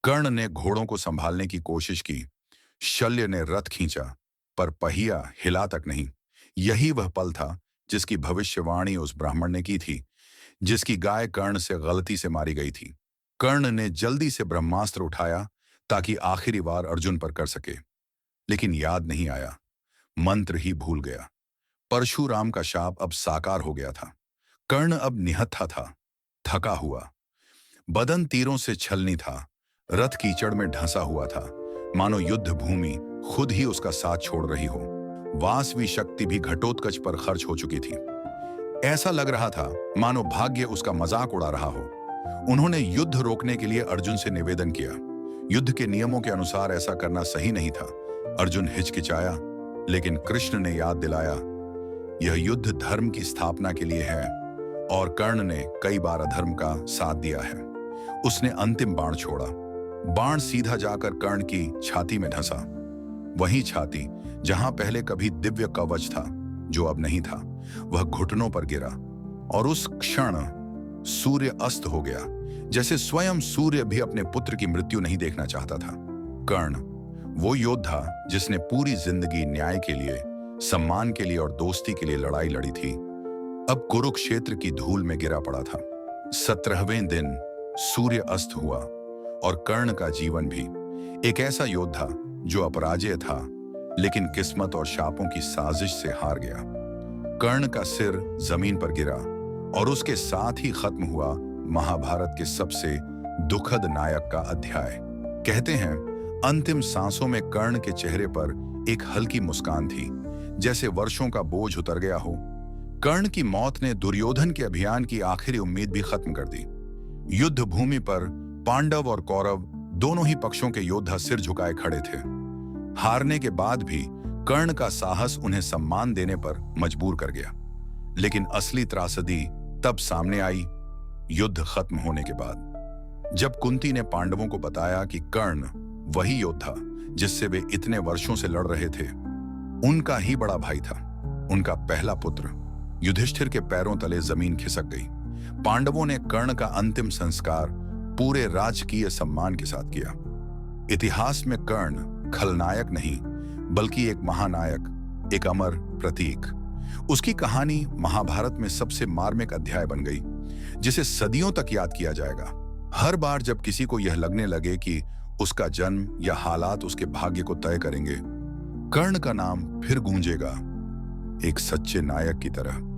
कर्ण ने घोड़ों को संभालने की कोशिश की। शल्य ने रथ खींचा, पर पहिया हिला तक नहीं। यही वह पल था जिसकी भविष्यवाणी उस ब्राह्मण ने की थी, जिसकी गाय कर्ण से गलती से मारी गई थी। कर्ण ने जल्दी से ब्रह्मास्त्र उठाया ताकि आखिरी वार अर्जुन पर कर सके, लेकिन याद नहीं आया, मंत्र ही भूल गया। परशुराम का शाप अब साकार हो गया था। कर्ण अब निहत्था था, थका हुआ। बदन तीरों से छलनी था, रथ कीचड़ में ढंसा हुआ था, मानो युद्ध भूमि खुद ही उसका साथ छोड़ रही हो। वासवी शक्ति भी घटोत्कच पर खर्च हो चुकी थी। ऐसा लग रहा था मानो भाग्य उसका मजाक उड़ा रहा हो। उन्होंने युद्ध रोकने के लिए अर्जुन से निवेदन किया। युद्ध के नियमों के अनुसार ऐसा करना सही नहीं था। अर्जुन हिचकिचाया, लेकिन कृष्ण ने याद दिलाया, यह युद्ध धर्म की स्थापना के लिए है, और कर्ण ने कई बार अधर्म का साथ दिया है। उसने अंतिम बाण छोड़ा। बाण सीधा जाकर कर्ण की छाती में धंसा। वही छाती जहां पहले कभी दिव्य कवच था, जो अब नहीं था। वह घुटनों पर गिरा, और उस क्षण सूर्य अस्त हो गया, जैसे स्वयं सूर्य भी अपने पुत्र की मृत्यु नहीं देखना चाहता था। कर्ण, वो योद्धा जिसने पूरी जिंदगी न्याय के लिए, सम्मान के लिए और दोस्ती के लिए लड़ाई लड़ी थी, अब कुरुक्षेत्र की धूल में गिरा पड़ा था। 17वें दिन सूर्य अस्त हुआ, और कर्ण का जीवन भी। एक ऐसा योद्धा जो अपराजेय था, लेकिन किस्मत और शापों की साजिश से हार गया। कर्ण का सिर जमीन पर गिरा, और उसके साथ ही खत्म हुआ महाभारत के सबसे दुखद नायक का अध्याय। कहते हैं, अंतिम सांसों में कर्ण के चेहरे पर एक हल्की मुस्कान थी, जैसे वर्षों का बोझ उतर गया हो। कर्ण की मौत ने दुर्योधन के अभियान की आखिरी उम्मीद भी खत्म कर दी। युद्ध भूमि पर पांडव और कौरव दोनों ही पक्षों के योद्धा सिर झुकाए खड़े थे। हारने के बाद भी कर्ण का साहस उन्हें सम्मान देने पर मजबूर कर गया। लेकिन असली त्रासदी तब सामने आई, युद्ध खत्म होने के बाद। जब कुंती ने पांडवों को बताया कि कर्ण वही योद्धा जिससे वे इतने वर्षों से लड़ रहे थे, उनका ही बड़ा भाई था, उनका पहला पुत्र, युधिष्ठिर के पैरों तले जमीन खिसक गई। पांडवों ने कर्ण का अंतिम संस्कार पूरे राजकीय सम्मान के साथ किया। इतिहास में कर्ण खलनायक नहीं, बल्कि एक महानायक, एक अमर प्रतीक। उसकी कहानी महाभारत में सबसे मार्मिक अध्याय बन गई, जिसे सदियों तक याद किया जाएगा। हर बार जब किसी को यह लगने लगे कि उसका जन्म या हालात उसके भाग्य को तय करेंगे, कर्ण का नाम फिर गूंजेगा, एक सच्चे नायक की तरह।